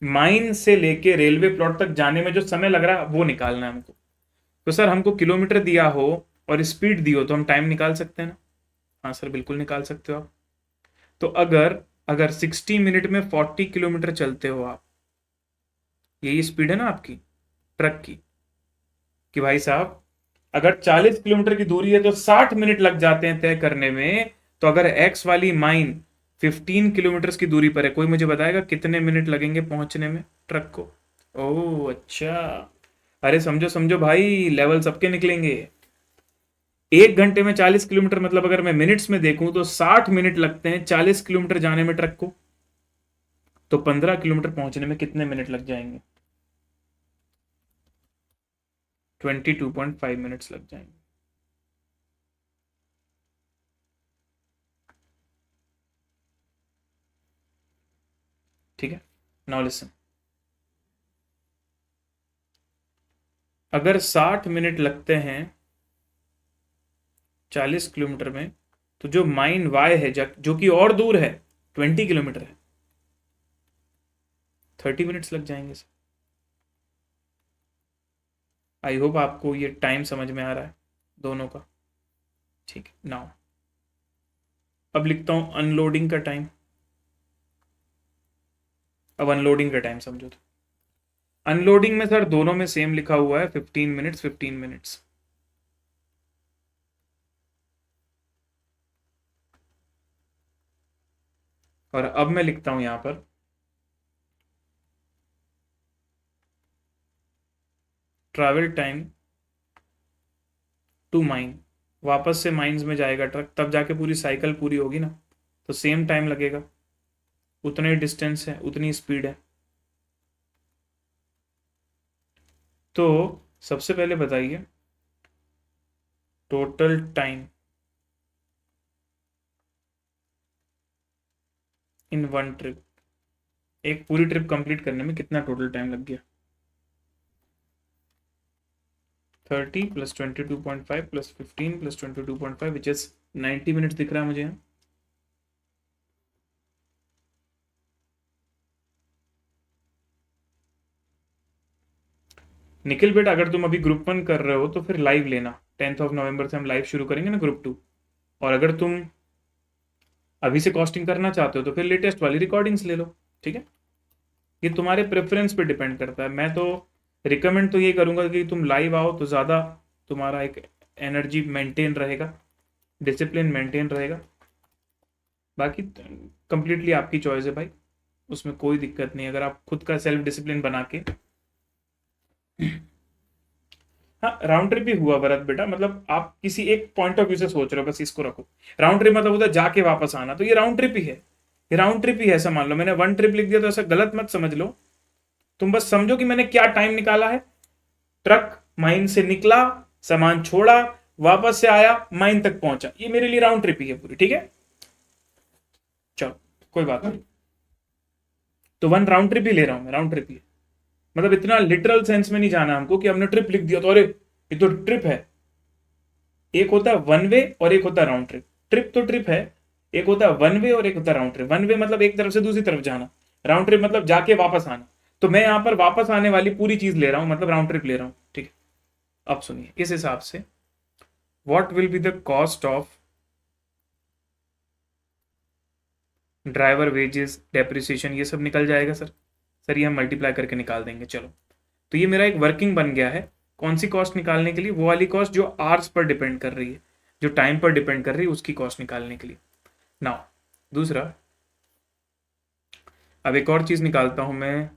Mine से लेके रेलवे प्लॉट तक जाने में जो समय लग रहा है वो निकालना है हमको। तो सर हमको किलोमीटर दिया हो और स्पीड दी हो तो हम टाइम निकाल सकते हैं ना। हाँ सर, बिल्कुल निकाल सकते हो आप। तो अगर अगर 60 मिनट में 40 किलोमीटर चलते हो आप, यही स्पीड है ना आपकी ट्रक की, कि भाई साहब अगर 40 किलोमीटर की दूरी है तो 60 मिनट लग जाते हैं तय करने में। तो अगर एक्स वाली माइन 15 किलोमीटर की दूरी पर है, कोई मुझे बताएगा कितने मिनट लगेंगे पहुंचने में ट्रक को। ओह अच्छा, अरे समझो समझो भाई, लेवल सबके निकलेंगे। 1 घंटे में 40 किलोमीटर, मतलब अगर मैं मिनट्स में देखूं तो 60 मिनट लगते हैं 40 किलोमीटर जाने में ट्रक को। तो 15 किलोमीटर पहुंचने में कितने मिनट लग जाएंगे, 22.5 मिनट्स लग जाएंगे। ठीक है, नाउ लिसन, अगर 60 मिनट लगते हैं 40 किलोमीटर में, तो जो माइन वाई है जो कि और दूर है 20 किलोमीटर है, 30 मिनट्स लग जाएंगे सर। आई होप आपको ये टाइम समझ में आ रहा है दोनों का। ठीक है, नाउ अब लिखता हूं अनलोडिंग का टाइम। अब अनलोडिंग का टाइम समझो। तो अनलोडिंग में सर दोनों में सेम लिखा हुआ है, 15 मिनट्स 15 मिनट्स। और अब मैं लिखता हूं यहां पर ट्रैवल टाइम टू माइन, वापस से माइंस में जाएगा ट्रक, तब जाके पूरी साइकिल पूरी होगी ना, तो सेम टाइम लगेगा, उतना ही डिस्टेंस है, उतनी स्पीड है। तो सबसे पहले बताइए total time in one trip, एक पूरी ट्रिप कंप्लीट करने में कितना टोटल टाइम लग गया। 30 plus 22.5 plus 15 plus 22.5 which is 90 minutes दिख रहा है मुझे यहाँ। निखिल बेटा अगर तुम अभी ग्रुप 1 कर रहे हो तो फिर लाइव लेना, 10 नवंबर से हम लाइव शुरू करेंगे ना ग्रुप 2। और अगर तुम अभी से कॉस्टिंग करना चाहते हो तो फिर लेटेस्ट वाली रिकॉर्डिंग्स ले लो, ठीक है। ये तुम्हारे प्रेफरेंस पे डिपेंड करता है। मैं तो रिकमेंड तो ये करूंगा कि तुम लाइव आओ तो ज़्यादा तुम्हारा एक एनर्जी मेंटेन रहेगा, डिसिप्लिन मेंटेन रहेगा। बाकी कंप्लीटली आपकी चॉइस है भाई, उसमें कोई दिक्कत नहीं, अगर आप खुद का सेल्फ डिसिप्लिन बना के। हाँ राउंड ट्रिप भी हुआ भरत बेटा, मतलब आप किसी एक पॉइंट ऑफ व्यू से सोच रहे हो, बस इसको रखो। राउंड ट्रिप मतलब उधर जाके वापस आना, तो ये राउंड ट्रिप ही है, ये राउंड ट्रिप ही है। ऐसा मान लो मैंने वन ट्रिप लिख दिया तो ऐसा गलत मत समझ लो, तुम बस समझो कि मैंने क्या टाइम निकाला है। ट्रक माइन से निकला, सामान छोड़ा, वापस से आया, माइन तक पहुंचा, ये मेरे लिए राउंड ट्रिप ही है पूरी, ठीक है। चलो कोई बात नहीं, तो वन राउंड ट्रिप ही ले रहा हूं मैं, राउंड ट्रिप ही है। मतलब इतना लिटरल सेंस में नहीं जाना हमको कि हमने ट्रिप लिख दिया तो अरे ये तो ट्रिप है। एक होता है वन वे और एक होता है राउंड ट्रिप। ट्रिप तो ट्रिप है, एक होता है वन वे और एक होता है राउंड ट्रिप। वन वे मतलब एक तरफ से दूसरी तरफ जाना, राउंड ट्रिप मतलब जाके वापस आना। तो मैं यहां पर वापस आने वाली पूरी चीज ले रहा हूं, मतलब राउंड ट्रिप ले रहा हूं, ठीक है। अब सुनिए इस हिसाब से what will be the cost of driver wages depreciation, ये सब निकल जाएगा सर। सर ये हम मल्टीप्लाई करके निकाल देंगे, चलो। तो ये मेरा एक वर्किंग बन गया है, कौन सी कॉस्ट निकालने के लिए, वो वाली कॉस्ट जो आवर्स पर डिपेंड कर रही है, जो टाइम पर डिपेंड कर रही है, उसकी कॉस्ट निकालने के लिए। नाउ दूसरा, अब एक और चीज निकालता हूं मैं,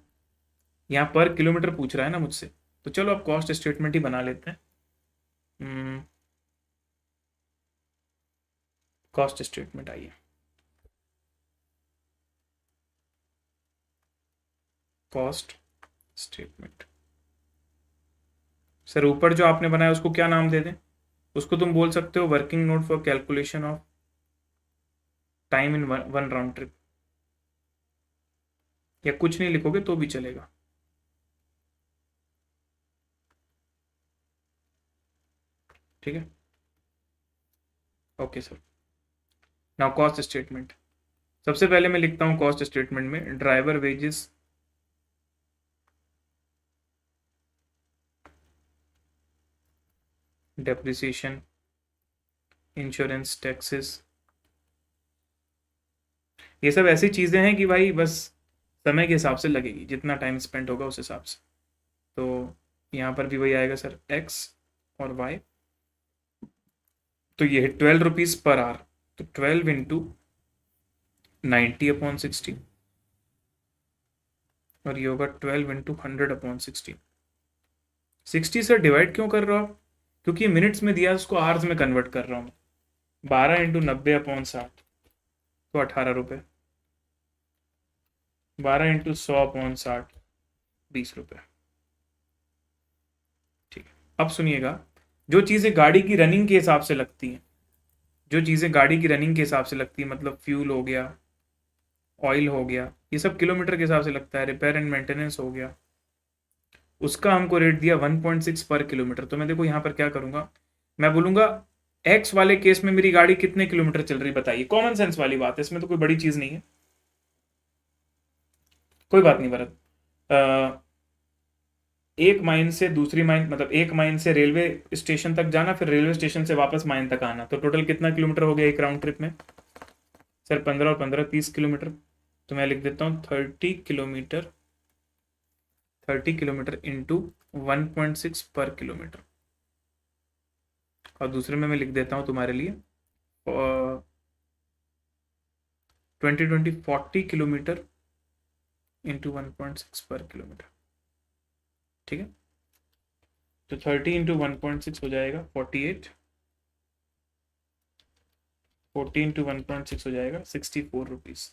यहाँ पर किलोमीटर पूछ रहा है ना मुझसे, तो चलो अब कॉस्ट स्टेटमेंट ही बना लेते हैं। कॉस्ट स्टेटमेंट आइए, कॉस्ट स्टेटमेंट। सर ऊपर जो आपने बनाया उसको क्या नाम दे दें, उसको तुम बोल सकते हो working note for calculation of time in one round trip, या कुछ नहीं लिखोगे तो भी चलेगा। ठीक है, okay sir. Now cost statement, सबसे पहले मैं लिखता हूं कॉस्ट स्टेटमेंट में driver wages depreciation insurance taxes, ये सब ऐसी चीजें हैं कि भाई बस समय के हिसाब से लगेगी, जितना टाइम स्पेंड होगा उस हिसाब से। तो यहाँ पर भी वही आएगा सर, एक्स और वाई। तो ये है 12 रुपीज पर आवर, तो 12 इंटू 90/60, और ये होगा 12 इंटू 100/60। 60 से डिवाइड क्यों कर रहा हूँ, क्योंकि ये मिनट्स में दिया, उसको आवर्स में कन्वर्ट कर रहा हूँ। 12 इंटू 90/60 तो 18 रुपये, 12 इंटू 100/60 20 रुपये। ठीक है, अब सुनिएगा, जो चीज़ें गाड़ी की रनिंग के हिसाब से लगती हैं, जो चीज़ें गाड़ी की रनिंग के हिसाब से लगती है, मतलब फ्यूल हो गया, ऑयल हो गया, ये सब किलोमीटर के हिसाब से लगता है, रिपेयर एंड मेंटेनेंस हो गया, उसका हमको रेट दिया 1.6 पर किलोमीटर। तो मैं देखो यहाँ पर क्या करूंगा, मैं बोलूंगा एक्स वाले केस में मेरी गाड़ी कितने किलोमीटर चल रही बताइए, कॉमन सेंस वाली बात है, इसमें तो कोई बड़ी चीज नहीं है। कोई बात नहीं भरत, एक माइन से दूसरी माइन, मतलब एक माइन से रेलवे स्टेशन तक जाना, फिर रेलवे स्टेशन से वापस माइन तक आना, तो टोटल कितना किलोमीटर हो गया एक राउंड ट्रिप में। सर 15 और 15 30 किलोमीटर, तो मैं लिख देता हूँ 30 किलोमीटर, 30 किलोमीटर इंटू 1.6 पर किलोमीटर। और दूसरे में मैं लिख देता हूँ तुम्हारे लिए 40 किलोमीटर इंटू 1.6 पर किलोमीटर, ठीक है। तो 30 इंटू 1.6 हो जाएगा 48, 40 इंटू 1.6 हो जाएगा 64 रुपीज।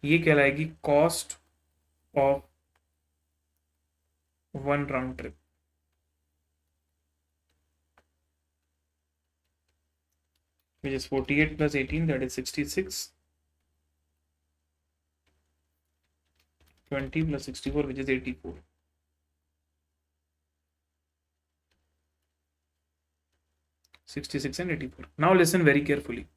ये कहलाएगी cost of one round trip. which is 48 plus 18, that is 66, 20 plus 64, which is 84, 66 and 84. Now listen very carefully.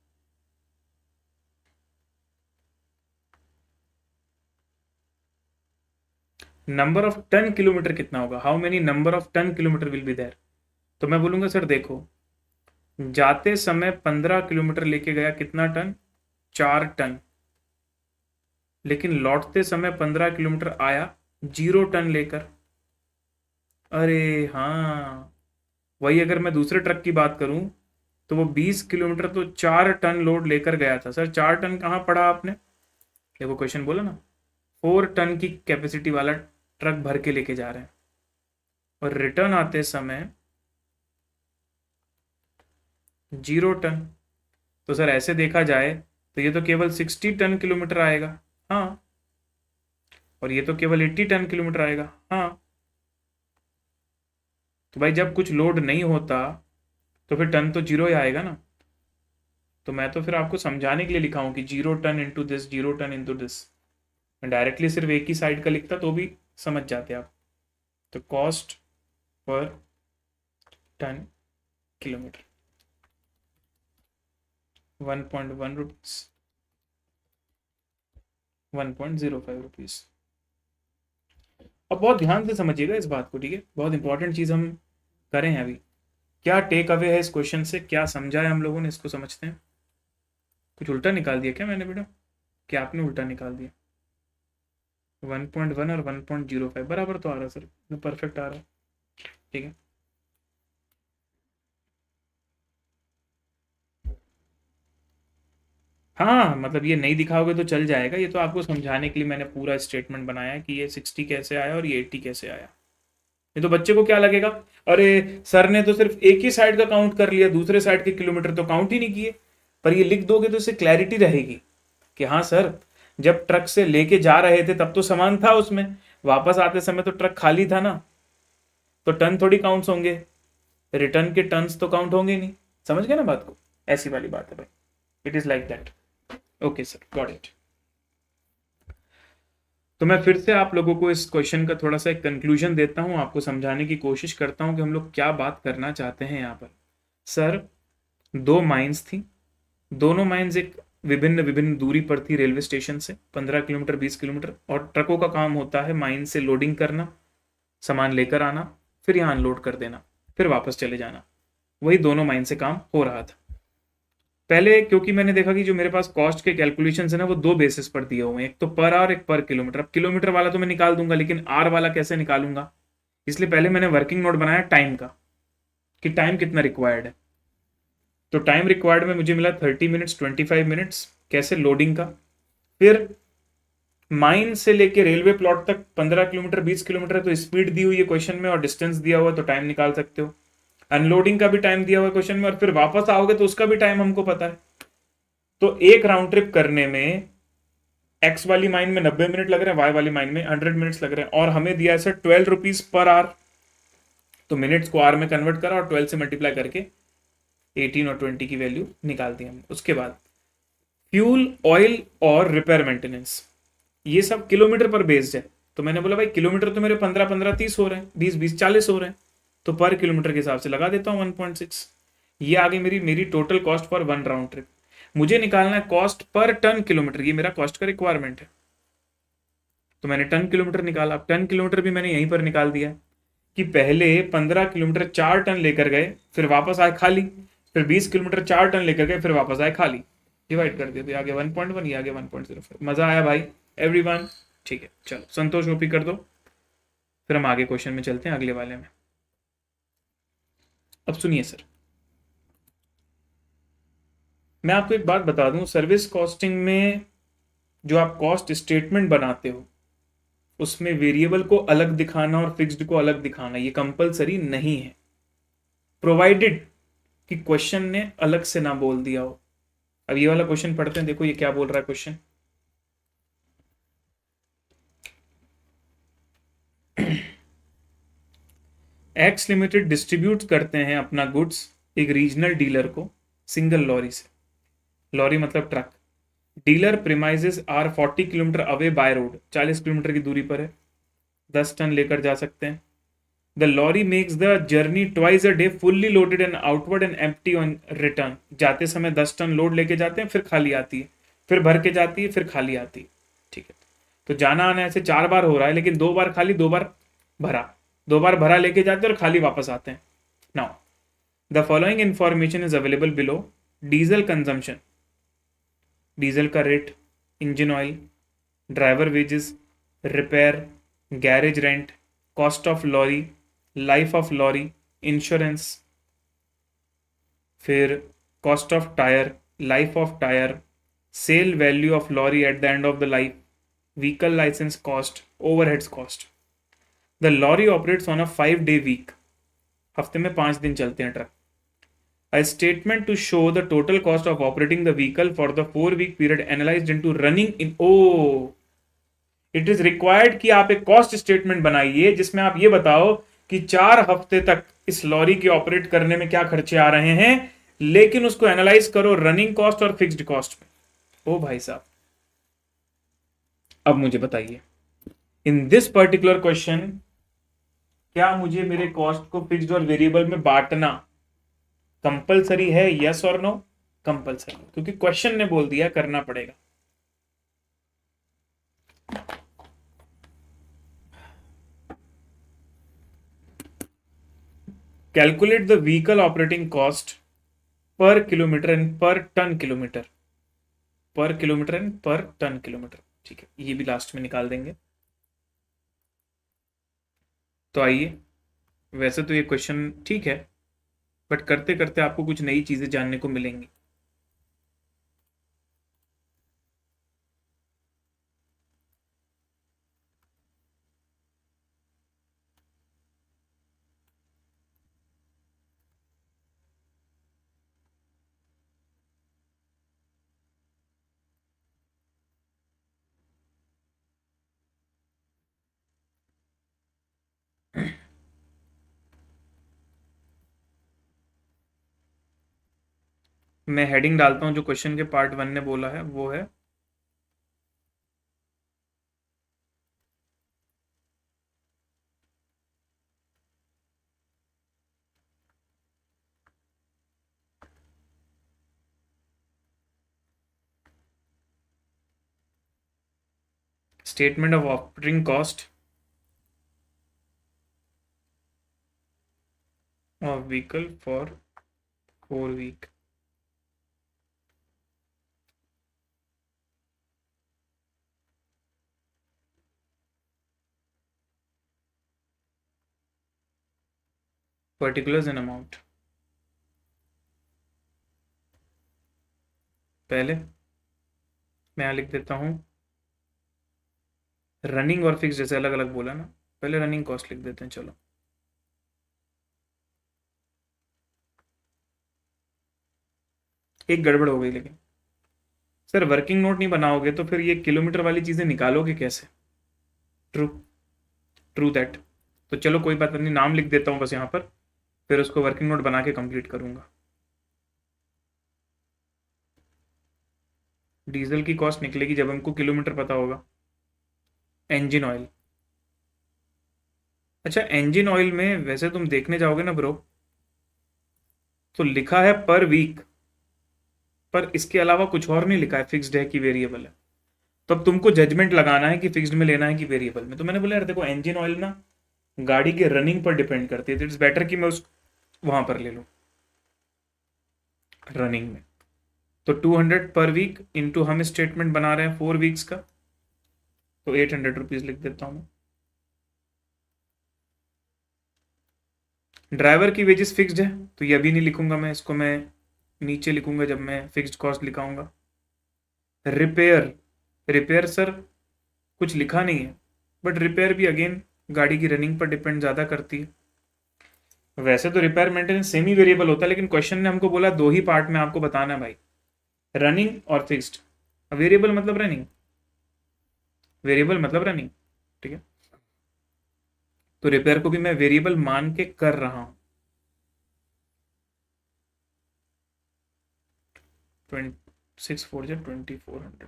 Number of ton kilometre कितना होगा, how many number of ton kilometre will be there. तो मैं बोलूंगा sir देखो, जाते समय 15 kilometre लेके गया, कितना टन, 4 टन। लेकिन लौटते समय 15 किलोमीटर आया 0 टन लेकर। अरे हाँ, वही अगर मैं दूसरे ट्रक की बात करूं तो वो 20 किलोमीटर तो 4 टन लोड लेकर गया था। सर 4 टन कहाँ पढ़ा आपने, देखो क्वेश्चन बोला ना, 4 टन की कैपेसिटी वाला ट्रक भर के लेके जा रहे हैं और रिटर्न आते समय 0 टन। तो सर ऐसे देखा जाए तो ये तो केवल 60 टन किलोमीटर आएगा, हाँ, और ये तो केवल 80 टन किलोमीटर आएगा, हाँ। तो भाई जब कुछ लोड नहीं होता तो फिर टन तो 0 ही आएगा ना। तो मैं तो फिर आपको समझाने के लिए लिखा हूं कि 0 ton into this, 0 ton into this. मैं डायरेक्टली सिर्फ एक ही साइड का लिखता तो भी समझ जाते आप। तो cost per ton kilometre 1.1 rupees, 1.05 rupees. अब बहुत ध्यान से समझिएगा इस बात को, ठीक है, बहुत इंपॉर्टेंट चीज हम करें हैं अभी। क्या टेक अवे है इस क्वेश्चन से, क्या समझा है हम लोगों ने, इसको समझते हैं। कुछ उल्टा निकाल दिया क्या मैंने बेटा, क्या आपने उल्टा निकाल दिया। 1.1 और 1.05 बराबर तो आ रहा है सर, परफेक्ट आ रहा है, ठीक है। हाँ मतलब ये नहीं दिखाओगे तो चल जाएगा, ये तो आपको समझाने के लिए मैंने पूरा स्टेटमेंट बनाया है कि ये 60 कैसे आया और ये 80 कैसे आया। ये तो बच्चे को क्या लगेगा, अरे सर ने तो सिर्फ एक ही साइड का काउंट कर लिया, दूसरे साइड के किलोमीटर तो काउंट ही नहीं किए। पर ये लिख दोगे तो इससे क्लैरिटी रहेगी कि हाँ सर, जब ट्रक से लेके जा रहे थे तब तो सामान था उसमें, वापस आते समय तो ट्रक खाली था ना, तो टन थोड़ी काउंट्स होंगे, रिटर्न के टन्स तो काउंट होंगे नहीं। समझ गए ना बात को, ऐसी वाली बात है भाई, it is like that. Okay sir, got it. तो मैं फिर से आप लोगों को इस क्वेश्चन का थोड़ा सा एक कंक्लूजन देता हूं, आपको समझाने की कोशिश करता हूं कि हम लोग क्या बात करना चाहते हैं यहाँ पर। सर 2 माइंस थी, दोनों माइंस एक विभिन्न विभिन्न दूरी पर थी रेलवे स्टेशन से, 15 किलोमीटर 20 किलोमीटर। और ट्रकों का काम होता है माइन से लोडिंग करना, सामान लेकर आना, फिर यहाँ अनलोड कर देना, फिर वापस चले जाना। वही दोनों माइन से काम हो रहा था। पहले क्योंकि मैंने देखा कि जो मेरे पास कॉस्ट के कैलकुलेशंस है ना, वो 2 बेसिस पर दिए हुए हैं, एक तो पर आवर, एक पर किलोमीटर। अब किलोमीटर वाला तो मैं निकाल दूंगा, लेकिन आर वाला कैसे निकालूंगा, इसलिए पहले मैंने वर्किंग नोट बनाया टाइम का, कि टाइम कितना रिक्वायर्ड है। तो टाइम रिक्वायर्ड में मुझे मिला 30 मिनट्स 25 मिनट्स, कैसे, लोडिंग का। फिर माइन से लेके रेलवे प्लॉट तक 15 किलोमीटर 20 किलोमीटर है, तो स्पीड दी हुई है क्वेश्चन में और डिस्टेंस दिया हुआ है, तो टाइम निकाल सकते हो। अनलोडिंग का भी टाइम दिया हुआ है क्वेश्चन में, और फिर वापस आओगे तो उसका भी टाइम हमको पता है। तो एक राउंड ट्रिप करने में एक्स वाली माइन में 90 मिनट लग रहे हैं, वाई वाली माइन में 100 मिनट्स लग रहे हैं, और हमें दिया है सर 12 रुपीज पर आवर। तो मिनट्स को आर में कन्वर्ट करा और 12 से मल्टीप्लाई करके 18 और 20 की वैल्यू निकाल दी हमने। उसके बाद फ्यूल, ऑयल और रिपेयर मेंटेनेंस, ये सब किलोमीटर पर बेस्ड है। तो मैंने बोला भाई किलोमीटर तो मेरे 15-15 30 हो रहे हैं, 20-20 40 हो रहे हैं, तो पर किलोमीटर के हिसाब से लगा देता हूँ 1.6। ये आ गई मेरी total cost for 1 round trip. मुझे निकालना है कॉस्ट पर टन किलोमीटर, ये मेरा कॉस्ट का रिक्वायरमेंट है। तो मैंने टन किलोमीटर निकाला। अब टन किलोमीटर भी मैंने यहीं पर निकाल दिया कि पहले 15 किलोमीटर 4 टन लेकर गए, फिर वापस आए खाली, फिर 20 किलोमीटर 4 टन लेकर गए, फिर वापस आए खाली। डिवाइड कर दिया, आगे 1.1, ये आगे 1.05। मजा आया भाई एवरीवन, ठीक है, चलो संतोष ओपी कर दो, फिर हम आगे क्वेश्चन में चलते हैं, अगले वाले में। अब सुनिए सर, मैं आपको एक बात बता दूं, सर्विस कॉस्टिंग में जो आप कॉस्ट स्टेटमेंट बनाते हो उसमें वेरिएबल को अलग दिखाना और फिक्स्ड को अलग दिखाना ये कंपलसरी नहीं है, प्रोवाइडेड कि क्वेश्चन ने अलग से ना बोल दिया हो। अब ये वाला क्वेश्चन पढ़ते हैं, देखो ये क्या बोल रहा है क्वेश्चन। एक्स लिमिटेड डिस्ट्रीब्यूट करते हैं अपना गुड्स एक रीजनल डीलर को सिंगल लॉरी से, लॉरी मतलब truck. Dealer premises are 40 kilometre away by road, 40 kilometre की दूरी पर है, 10 टन लेकर जा सकते हैं। The lorry makes the journey twice a day fully loaded and outward and empty on return. जाते समय 10 टन लोड लेके जाते हैं, फिर खाली आती है, फिर भर के जाती है, फिर खाली आती है। ठीक है, तो जाना आना ऐसे 4 बार हो रहा है, लेकिन 2 बार खाली 2 बार भरा, 2 बार भरा लेके जाते हैं और खाली वापस आते हैं। Now the following information is available below. Diesel consumption, diesel का rate, engine oil, driver wages, repair, garage rent, cost of lorry, life of lorry, insurance, फिर cost of tyre, life of tyre, sale value of lorry at the end of the life, vehicle licence cost, overheads cost. The lorry operates on a 5-day week, हफ्ते में 5 दिन चलते हैं truck. A statement to show the total cost of operating the vehicle for the 4-week period analyzed into running in it is required कि आप एक cost statement बनाइए जिसमें आप ये बताओ कि 4 हफ्ते तक इस लॉरी के ऑपरेट करने में क्या खर्चे आ रहे हैं, लेकिन उसको एनालाइज करो रनिंग कॉस्ट और फिक्स्ड कॉस्ट में। ओ भाई साहब, अब मुझे बताइए इन दिस पर्टिकुलर क्वेश्चन क्या मुझे मेरे कॉस्ट को फिक्स्ड और वेरिएबल में बांटना कंपलसरी है, यस और नो? कंपलसरी, क्योंकि क्वेश्चन ने बोल दिया करना पड़ेगा। Calculate the vehicle operating cost per kilometre and पर टन किलोमीटर, पर किलोमीटर एंड पर टन किलोमीटर। ठीक है, ये भी लास्ट में निकाल देंगे। तो आइए, वैसे तो ये क्वेश्चन ठीक है, बट करते करते आपको कुछ नई चीजें जानने को मिलेंगी। मैं हेडिंग डालता हूं, जो क्वेश्चन के पार्ट 1 ने बोला है वो है statement of operating cost of vehicle for 4 week. Particulars and amount. पहले मैं यहां लिख देता हूं रनिंग और फिक्स, जैसे अलग अलग बोला ना, पहले रनिंग कॉस्ट लिख देते हैं। चलो, एक गड़बड़ हो गई, लेकिन सर वर्किंग नोट नहीं बनाओगे तो फिर ये किलोमीटर वाली चीजें निकालोगे कैसे? True, true that. तो चलो कोई बात नहीं, नाम लिख देता हूं बस यहां पर, फिर उसको वर्किंग नोट बना के कंप्लीट करूंगा। डीजल की कॉस्ट निकलेगी जब हमको किलोमीटर पता होगा। इंजन ऑयल, अच्छा इंजन ऑयल में वैसे तुम देखने जाओगे ना ब्रो, तो लिखा है पर वीक, पर इसके अलावा कुछ और नहीं लिखा है फिक्स्ड है कि वेरिएबल है। तो अब तुमको जजमेंट लगाना है कि फिक्स्ड में लेना है कि वेरिएबल में। तो मैंने बोला यार देखो, इंजन ऑयल ना गाड़ी के रनिंग पर डिपेंड करती है, तो इट्स बेटर कि मैं उस वहां पर ले लूं रनिंग में। तो 200 पर वीक इंटू, हम स्टेटमेंट बना रहे हैं 4 वीक्स का, तो 800 रुपीज लिख देता हूं। ड्राइवर की वेजेस फिक्स्ड है तो ये अभी नहीं लिखूंगा मैं, इसको मैं नीचे लिखूंगा जब मैं फिक्स्ड कॉस्ट लिखाऊंगा। रिपेयर, रिपेयर सर कुछ लिखा नहीं है, बट रिपेयर भी अगेन गाड़ी की रनिंग पर डिपेंड ज़्यादा करती है। वैसे तो रिपेयर मेंटेनेंस सेमी वेरिएबल होता है, लेकिन क्वेश्चन ने हमको बोला दो ही पार्ट में आपको बताना है भाई, रनिंग और फिक्स्ड। वेरिएबल मतलब रनिंग, वेरिएबल मतलब रनिंग, ठीक है। तो रिपेयर को भी मैं वेरिएबल मान के कर रहा हूं। 2400।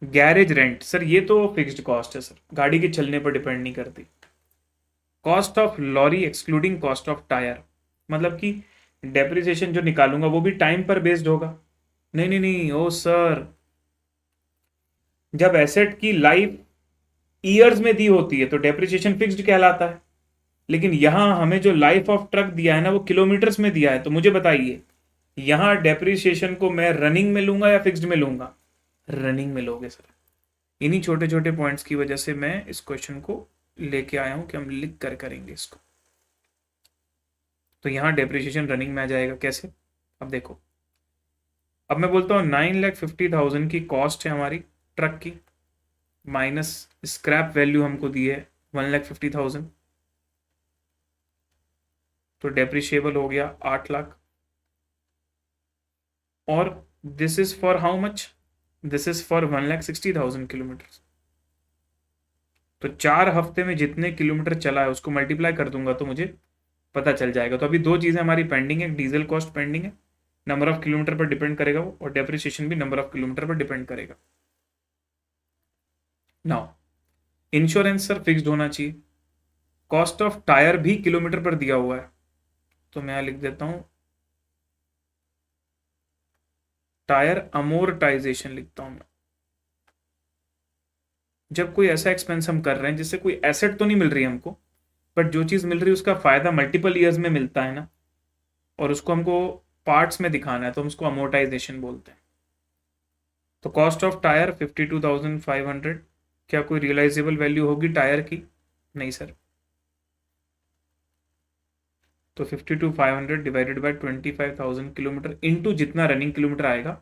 गैरेज रेंट सर ये तो फिक्स्ड कॉस्ट है सर, गाड़ी के चलने पर डिपेंड नहीं करती। Cost of lorry excluding cost of tyre, मतलब कि डेप्रिसिएशन जो निकालूंगा वो भी टाइम पर बेस्ड होगा। नहीं नहीं नहीं ओ सर, जब एसेट की लाइफ ईयर्स में दी होती है तो डेप्रिसिएशन फिक्स्ड कहलाता है, लेकिन यहां हमें जो लाइफ ऑफ ट्रक दिया है ना वो किलोमीटर्स में दिया है। तो मुझे बताइए यहां डेप्रिसिएशन को मैं रनिंग में लूंगा या फिक्स्ड में लूंगा? रनिंग में लोगे सर। इन्हीं छोटे छोटे पॉइंट्स की वजह से मैं इस क्वेश्चन को लेके आया हूं कि हम लिख कर करेंगे इसको। तो यहां डेप्रिसिएशन रनिंग में आ जाएगा। कैसे? अब देखो, अब मैं बोलता हूं 9,50,000 की कॉस्ट है हमारी ट्रक की, माइनस स्क्रैप वैल्यू हमको दी है 1,50,000, तो डेप्रिशिएबल हो गया 8 लाख। और this is for how much? This is for 1,60,000 kilometre. तो 4 हफ्ते में जितने किलोमीटर चला है उसको मल्टीप्लाई कर दूंगा तो मुझे पता चल जाएगा। तो अभी दो चीजें हमारी पेंडिंग है, डीजल कॉस्ट पेंडिंग है, नंबर ऑफ किलोमीटर पर डिपेंड करेगा वो, और डेप्रिसिएशन भी नंबर ऑफ किलोमीटर पर डिपेंड करेगा। नाउ इंश्योरेंस सर फिक्स्ड होना चाहिए। कॉस्ट ऑफ टायर भी किलोमीटर पर दिया हुआ है, तो मैं लिख देता हूं टायर अमोर्टाइजेशन लिखता हूं मैं। जब कोई ऐसा एक्सपेंस हम कर रहे हैं जिससे कोई एसेट तो नहीं मिल रही है हमको, बट जो चीज मिल रही है उसका फायदा मल्टीपल ईयर्स में मिलता है ना, और उसको हमको पार्ट्स में दिखाना है, तो हम उसको अमोर्टाइजेशन बोलते हैं। तो कॉस्ट ऑफ टायर 52,500, क्या कोई रियलाइजेबल वैल्यू होगी टायर की? नहीं सर। तो 52,500 डिवाइडेड बाय 25,000 किलोमीटर इंटू जितना रनिंग किलोमीटर आएगा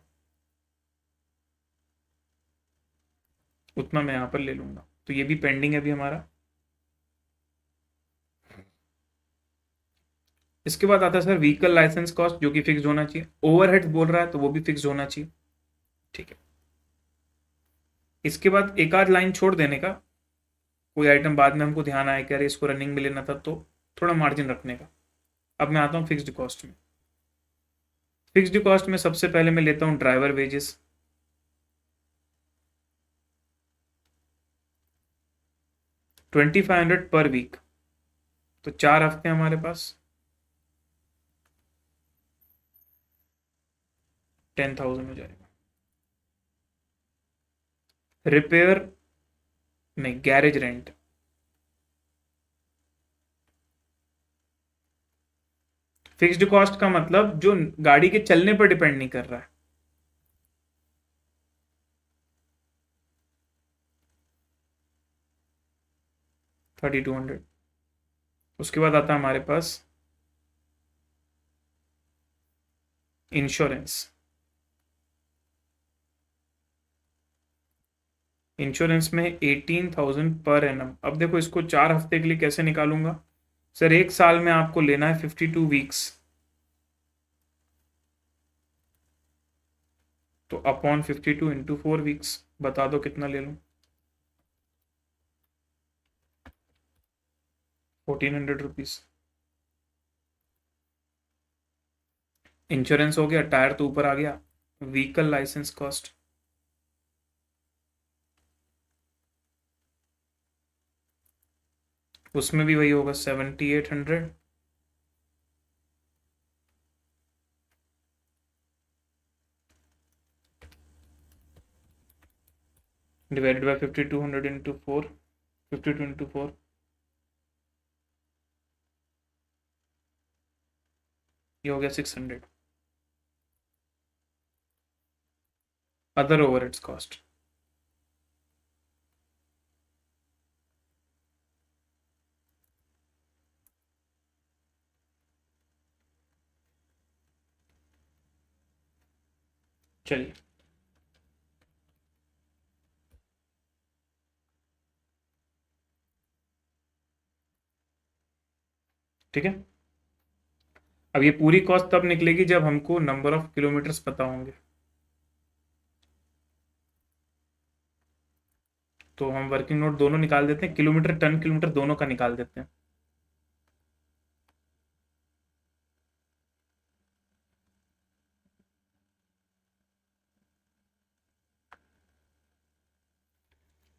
उतना मैं यहां पर ले लूंगा। तो ये भी पेंडिंग है अभी हमारा। इसके बाद आता है सर व्हीकल लाइसेंस कॉस्ट, जो कि फिक्स होना चाहिए। ओवरहेड्स बोल रहा है तो वो भी फिक्स होना चाहिए, ठीक है। इसके बाद एक आध लाइन छोड़ देने का, कोई आइटम बाद में हमको ध्यान आया कि अरे इसको रनिंग में लेना था, तो थोड़ा मार्जिन रखने का। अब मैं आता हूँ फिक्स्ड कॉस्ट में। फिक्स्ड कॉस्ट में सबसे पहले मैं लेता हूँ ड्राइवर वेजेस। $2,500 पर वीक, तो 4 हफ्ते हमारे पास 10,000 हो जाएगा। रिपेयर नहीं, गैरेज रेंट, फिक्स्ड कॉस्ट का मतलब जो गाड़ी के चलने पर डिपेंड नहीं कर रहा है। $3,200। उसके बाद आता है हमारे पास इंश्योरेंस। इंश्योरेंस में 18,000 पर एनम। अब देखो इसको 4 हफ्ते के लिए कैसे निकालूंगा सर? एक साल में आपको लेना है 52 वीक्स, तो अपॉन 52 इंटू 4 वीक्स, बता दो कितना ले लूं? 1,400 रुपीज। इंश्योरेंस हो गया, टायर तो ऊपर आ गया। व्हीकल लाइसेंस कॉस्ट, उसमें भी वही होगा 7,800। डिवाइडेड बाय 5,200 इंटू 4, 52 इंटू 4, ये हो गया 600। अदर ओवरहेड्स कॉस्ट, चलिए, ठीक है। अब ये पूरी कॉस्ट तब निकलेगी जब हमको नंबर ऑफ किलोमीटर्स पता होंगे। तो हम वर्किंग नोट दोनों निकाल देते हैं, किलोमीटर टन किलोमीटर दोनों का निकाल देते हैं।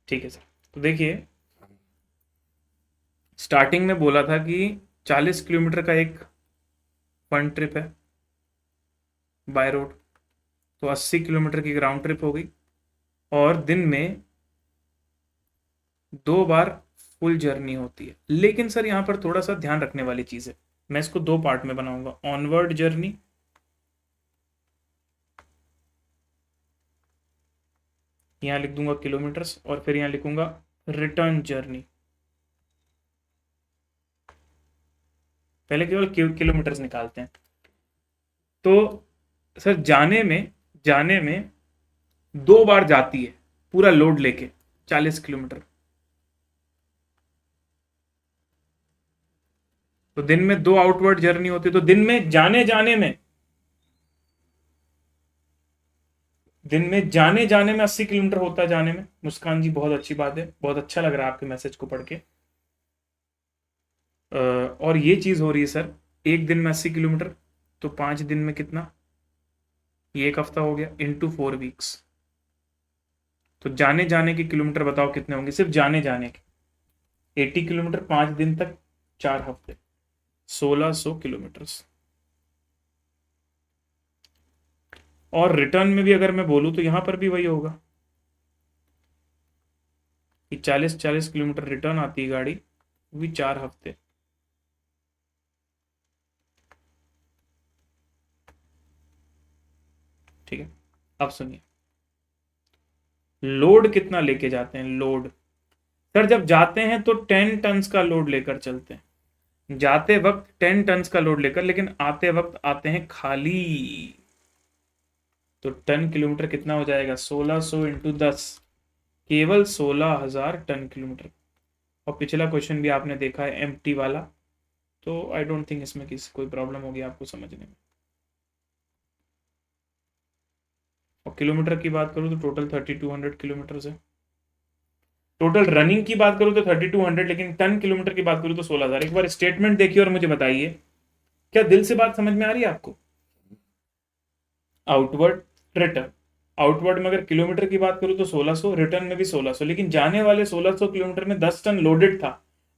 ठीक है सर। तो देखिए, स्टार्टिंग में बोला था कि 40 किलोमीटर का एक फन ट्रिप है बाय रोड, तो 80 किलोमीटर की राउंड ट्रिप हो गई, और दिन में 2 बार फुल जर्नी होती है। लेकिन सर यहाँ पर थोड़ा सा ध्यान रखने वाली चीज़ है, मैं इसको 2 पार्ट में बनाऊंगा, ऑनवर्ड जर्नी यहाँ लिख दूंगा किलोमीटर्स, और फिर यहाँ लिखूंगा रिटर्न जर्नी। पहले केवल किलोमीटर्स निकालते हैं। तो सर जाने में 2 बार जाती है पूरा लोड लेके 40 किलोमीटर, तो दिन में 2 आउटवर्ड जर्नी होती है, तो दिन में जाने जाने में 80 किलोमीटर होता है जाने में। मुस्कान जी बहुत अच्छी बात है, बहुत अच्छा लग रहा है आपके मैसेज को पढ़ के। और ये चीज हो रही है सर, एक दिन में 80 किलोमीटर, तो 5 दिन में कितना, ये 1 हफ्ता हो गया, इंटू 4 वीक्स। तो जाने जाने के किलोमीटर बताओ कितने होंगे, सिर्फ जाने जाने के 80 किलोमीटर 5 दिन तक, 4 हफ्ते, 1600 किलोमीटर्स। और रिटर्न में भी अगर मैं बोलूं तो यहां पर भी वही होगा कि 40-40 किलोमीटर रिटर्न आती है गाड़ी, वो भी 4 हफ्ते। ठीक है, अब सुनिए, लोड कितना लेके जाते हैं, लोड सर जब जाते हैं तो 10 टन्स का लोड लेकर चलते हैं, जाते वक्त 10 टन्स का लोड लेकर, लेकिन आते वक्त आते हैं खाली। तो टन किलोमीटर कितना हो जाएगा, 1600 इंटू 10, केवल 16,000 टन किलोमीटर। और पिछला क्वेश्चन भी आपने देखा है एम्प्टी वाला, तो आई डोंट थिंक इसमें किसी कोई प्रॉब्लम होगी आपको समझने में। और किलोमीटर की बात करूँ तो टोटल 3200 किलोमीटर है। टोटल रनिंग की बात करूँ तो 3200, लेकिन टन किलोमीटर की बात करूँ तो 16,000। एक बार स्टेटमेंट देखिए और मुझे बताइए, क्या दिल से बात समझ में आ रही है आपको। आउटवर्ड, रिटर्न, आउटवर्ड में अगर किलोमीटर की बात करूँ तो 1600, रिटर्न में भी 1600, लेकिन जाने वाले 1600 किलोमीटर में 10 टन लोडेड था,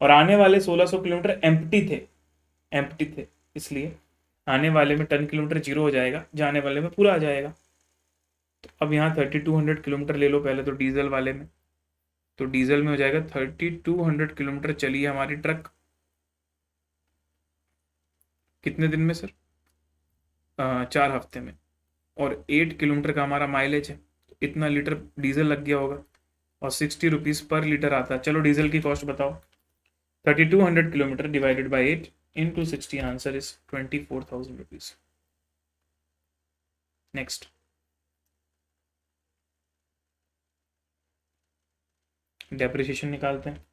और आने वाले 1600 किलोमीटर एम्प्टी थे, इसलिए आने वाले में टन किलोमीटर जीरो हो जाएगा, जाने वाले में पूरा आ जाएगा। तो अब यहाँ 3200 किलोमीटर ले लो पहले तो डीजल वाले में, तो डीजल में हो जाएगा 3200 किलोमीटर चली है हमारी ट्रक, कितने दिन में सर, 4 हफ्ते में, और 8 किलोमीटर का हमारा माइलेज है, तो इतना लीटर डीजल लग गया होगा, और 60 रुपीज पर लीटर आता है। चलो डीजल की कॉस्ट बताओ, 3200 kilometre divided by 8 into 60, answer is 24,000 rupees. Next, depreciation निकालते हैं।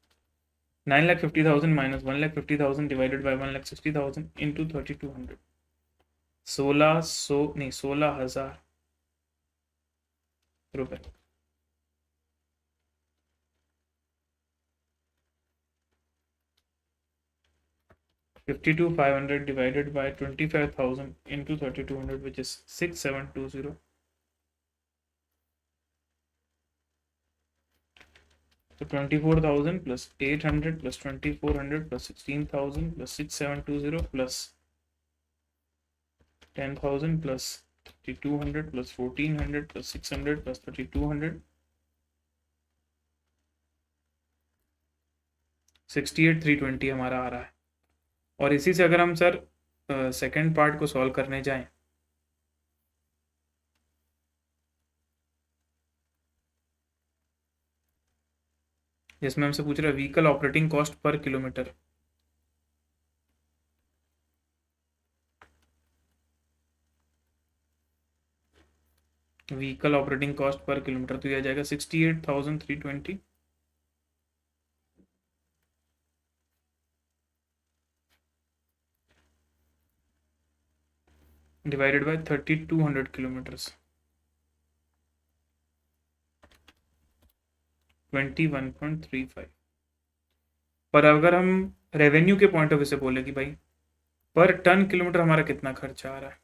9,50,000 माइनस 1,50,000 डिवाइडेड बाई 1,60,000 इंटू 3200, 1600 नहीं 16,000 रुपए। 52,500 divided by 25,000 into 3,200, which is 6,720. So 24,000 plus 800 plus 2,400 plus 16,000 plus 6,720 plus 10,000 plus 3,200 plus 1,400 plus 600 plus 3,200, 68,320 हमारा आ रहा है। और इसी से अगर हम सर सेकेंड पार्ट को सॉल्व करने जाएं, जिसमें हमसे पूछ रहा है vehicle operating cost per kilometre, vehicle operating cost per kilometre तो यह आ जाएगा 68,320 डिवाइडेड बाय 3,200 किलोमीटर्स 21.35। पर अगर हम रेवेन्यू के पॉइंट ऑफ व्यू से बोले कि भाई पर टन किलोमीटर हमारा कितना खर्चा आ रहा है,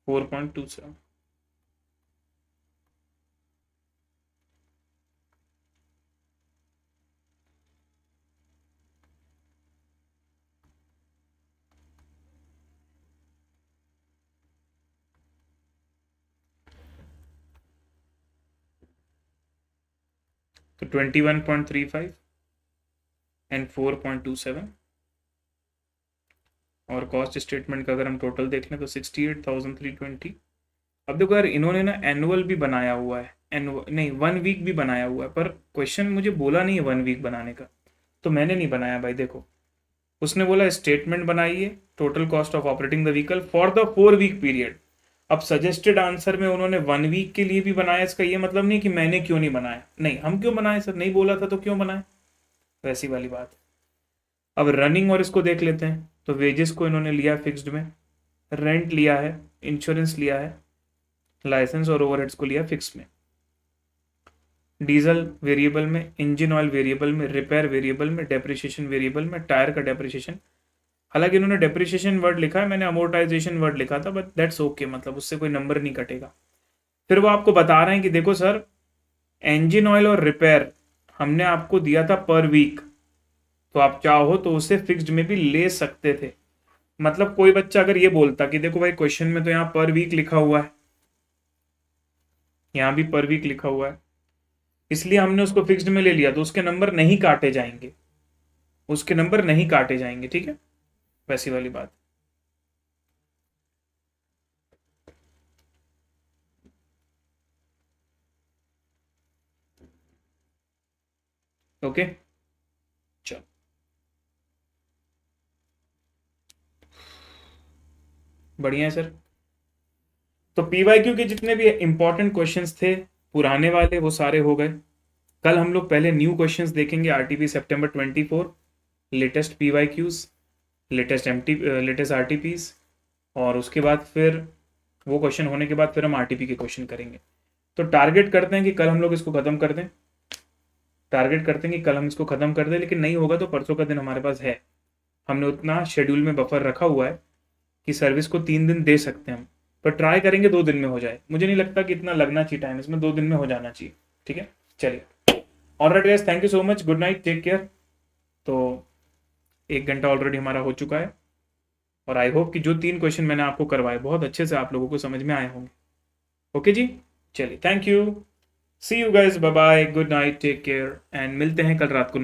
$4.27। तो 21.35 एंड 4.27, और कॉस्ट स्टेटमेंट का अगर हम टोटल देख लें तो 68,320। अब देखो यार, इन्होंने ना एनुअल भी बनाया हुआ है, एनुअल नहीं 1 वीक भी बनाया हुआ है, पर क्वेश्चन मुझे बोला नहीं है 1 वीक बनाने का, तो मैंने नहीं बनाया भाई। देखो उसने बोला स्टेटमेंट बनाइए total cost of operating the vehicle for the 4 week period. अब सजेस्टेड आंसर में उन्होंने 1 वीक के लिए भी बनाया, इसका ये मतलब नहीं कि मैंने क्यों नहीं बनाया, नहीं हम क्यों बनाए सर, नहीं बोला था तो क्यों बनाए, वैसी वाली बात। अब रनिंग और इसको देख लेते हैं, तो वेजेस को इन्होंने लिया फिक्स्ड में, रेंट लिया है, इंश्योरेंस लिया है, लाइसेंस और ओवरहेड्स को लिया फिक्स में, डीजल वेरिएबल में, इंजन ऑयल वेरिएबल में, रिपेयर वेरिएबल में, डेप्रिसिएशन वेरिएबल में, टायर का डेप्रिसिएशन, हालांकि इन्होंने डेप्रिसिएशन वर्ड लिखा है, मैंने अमोर्टाइजेशन वर्ड लिखा था, बट दैट्स ओके, मतलब उससे कोई नंबर नहीं कटेगा। फिर वो आपको बता रहे हैं कि देखो सर, इंजन ऑयल और रिपेयर हमने आपको दिया था पर वीक, तो आप चाहो तो उसे फिक्स्ड में भी ले सकते थे। मतलब कोई बच्चा अगर ये बोलता कि देखो भाई क्वेश्चन में तो यहाँ पर वीक लिखा हुआ है, यहाँ भी पर वीक लिखा हुआ है, इसलिए हमने उसको फिक्स्ड में ले लिया, तो उसके नंबर नहीं काटे जाएंगे, उसके नंबर नहीं काटे जाएंगे, ठीक है, वैसी वाली बात। ओके, चलो बढ़िया है सर। तो पीवाईक्यू के जितने भी इंपॉर्टेंट क्वेश्चंस थे पुराने वाले, वो सारे हो गए। कल हम लोग पहले न्यू क्वेश्चंस देखेंगे, आरटीपी सितंबर 24, लेटेस्ट पीवाईक्यूज, लेटेस्ट आरटीपीज, और उसके बाद फिर वो क्वेश्चन होने के बाद फिर हम आरटीपी के क्वेश्चन करेंगे। तो टारगेट करते हैं कि कल हम लोग इसको खत्म कर दें, टारगेट करते हैं कि कल हम इसको खत्म कर दें, लेकिन नहीं होगा तो परसों का दिन हमारे पास है, हमने उतना शेड्यूल में बफर रखा हुआ है कि सर्विस को 3 दिन दे सकते हैं हम, पर ट्राई करेंगे 2 दिन में हो जाए, मुझे नहीं लगता कि इतना लगना चाहिए टाइम, इसमें 2 दिन में हो जाना चाहिए, ठीक है। चलिए, alright guys, thank you so much, good night, take care. तो 1 घंटा ऑलरेडी हमारा हो चुका है, और आई होप कि जो 3 क्वेश्चन मैंने आपको करवाए बहुत अच्छे से आप लोगों को समझ में आए होंगे। ओके जी, चलिए, thank you, see you guys, bye bye, good night, take care, and मिलते हैं कल रात को।